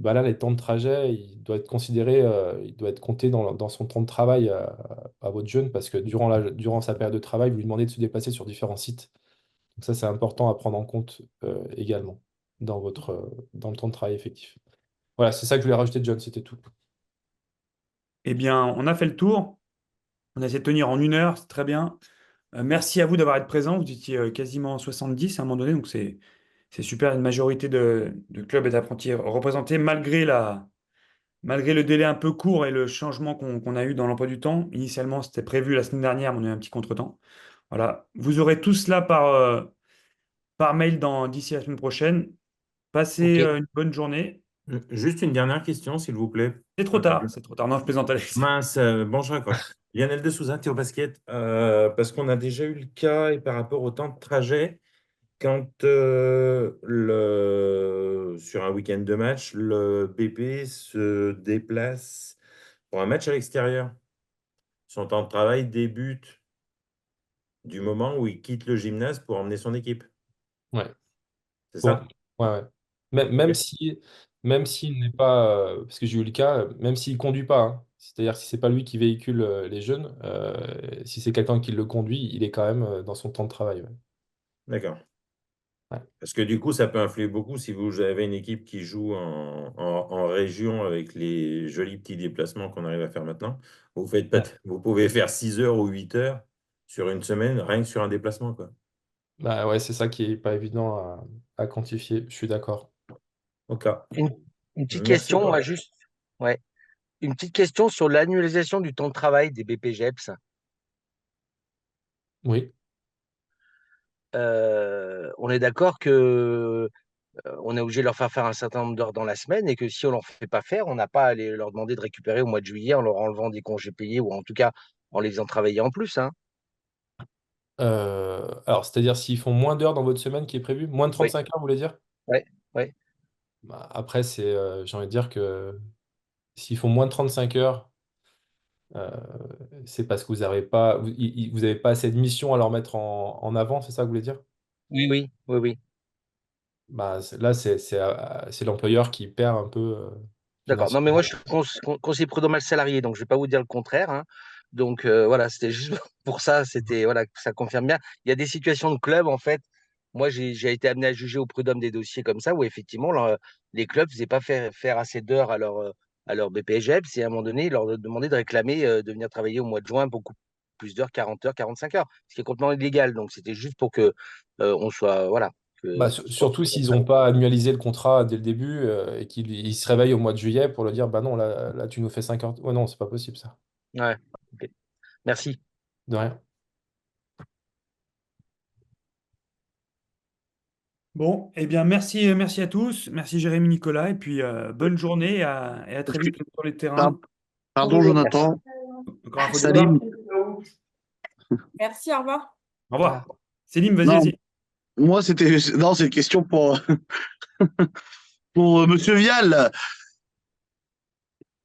bah là, les temps de trajet, il doit être considéré, il doit être compté dans son temps de travail à votre jeune, parce que durant sa période de travail, vous lui demandez de se déplacer sur différents sites. Donc ça, c'est important à prendre en compte également dans le temps de travail effectif. Voilà, c'est ça que je voulais rajouter, John, c'était tout. Eh bien, on a fait le tour. On a essayé de tenir en 1 heure, c'est très bien. Merci à vous d'avoir été présents. Vous étiez quasiment 70 à un moment donné, donc c'est super. Une majorité de clubs et d'apprentis représentés, malgré le délai un peu court et le changement qu'on a eu dans l'emploi du temps. Initialement, c'était prévu la semaine dernière, mais on a eu un petit contretemps. Voilà. Vous aurez tout cela par mail d'ici la semaine prochaine. Ok. Passez une bonne journée. Juste une dernière question, s'il vous plaît. C'est trop tard, c'est trop tard. Non, je plaisante, Alex. Mince, bon, je raccroche. Lionel de Souza, Théo Basket, parce qu'on a déjà eu le cas et par rapport au temps de trajet, quand sur un week-end de match, le BP se déplace pour un match à l'extérieur. Son temps de travail débute du moment où il quitte le gymnase pour emmener son équipe. Ouais. C'est Bon, ça? ouais, ouais. Même Ok. si, même s'il n'est pas, parce que j'ai eu le cas, même s'il conduit pas, hein, c'est-à-dire si c'est pas lui qui véhicule les jeunes, si c'est quelqu'un qui le conduit, il est quand même dans son temps de travail. Ouais. D'accord. Ouais. Parce que du coup, ça peut influer beaucoup si vous avez une équipe qui joue en région avec les jolis petits déplacements qu'on arrive à faire maintenant. Vous faites pas, Ouais. vous pouvez faire 6 heures ou 8 heures sur une semaine, rien que sur un déplacement, quoi. Bah ouais, c'est ça qui est pas évident à quantifier. Je suis d'accord. Ok. Une, une petite Merci question, moi, encore. juste. Ouais. Une petite question sur l'annualisation du temps de travail des BPGEPS. Oui. On est d'accord que on est obligé de leur faire un certain nombre d'heures dans la semaine et que si on leur fait pas faire, on n'a pas à leur demander de récupérer au mois de juillet en leur enlevant des congés payés ou en tout cas en les faisant travailler en plus, hein. Alors, c'est-à-dire s'ils font moins d'heures dans votre semaine qui est prévue, moins de Oui, 35 heures, vous voulez dire? ouais, ouais. Bah, après, j'ai envie de dire que s'ils font moins de 35 heures, euh, c'est parce que vous avez pas assez de missions à leur mettre en avant, c'est ça que vous voulez dire? Oui, oui, oui, oui. Bah, là, c'est l'employeur qui perd un peu D'accord. Non, mais moi, financièrement. je suis conseiller prud'homal salarié, donc je vais pas vous dire le contraire, hein. Donc voilà, c'était juste pour ça, c'était voilà, que ça confirme bien. Il y a des situations de club, en fait. Moi, j'ai été amené à juger au prud'homme des dossiers comme ça, où effectivement, les clubs ne faisaient pas faire assez d'heures à leur BPGEPS, et à un moment donné, ils leur demandaient de réclamer de venir travailler au mois de juin beaucoup plus d'heures, 40 heures, 45 heures, ce qui est complètement illégal. Donc c'était juste pour que on soit, voilà, Bah, que ce soit. surtout s'ils n'ont pas annualisé le contrat dès le début et qu'ils se réveillent au mois de juillet pour leur dire, bah non, là tu nous fais 5 heures. Ouais, non, c'est pas possible ça. Ouais. Ok. Merci. De rien. Bon, eh bien, merci à tous. Merci Jérémy, Nicolas. Et puis, bonne journée et à très vite Excuse- sur les terrains. par- Pardon, Merci. Jonathan. Encore un faux départ. Salim. Merci, au revoir. Au Au revoir. revoir. Céline, vas-y, Non, vas-y. moi, non, c'est une question pour Monsieur Vial.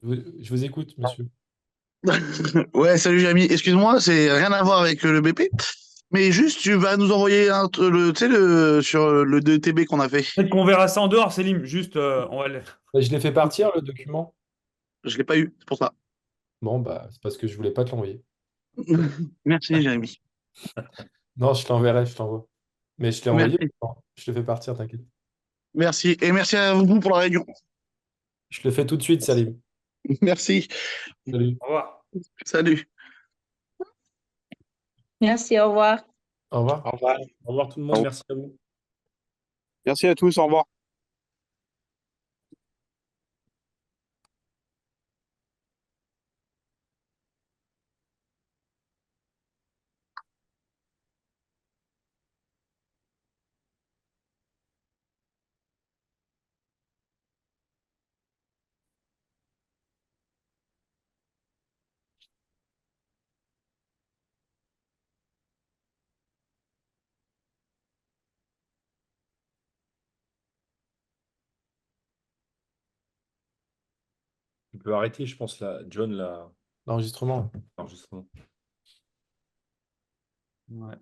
Je vous écoute, monsieur. Ouais, salut, Jérémy. Excuse-moi, c'est rien à voir avec le BP. Mais juste, tu vas nous envoyer tu sais, sur le DTB qu'on a fait. Peut-être qu'on verra ça en dehors, Céline. Juste, on va Bah, je l'ai fait partir, le document. Je l'ai pas eu, c'est pour ça. Bon, bah, c'est parce que je voulais pas te l'envoyer. Merci, Jérémy. Non, je t'enverrai, je t'envoie. Mais je l'ai envoyé. Merci. Non, je te fais partir, t'inquiète. Merci. Et merci à vous pour la réunion. Je le fais tout de suite, Salim. Merci. Salut. Au revoir. Salut. Merci, au revoir. Au revoir. Au revoir. Au revoir tout le monde, merci à vous. Merci à tous. Au revoir. Tu peux arrêter, je pense, là, John, L'enregistrement. l'enregistrement. Ouais.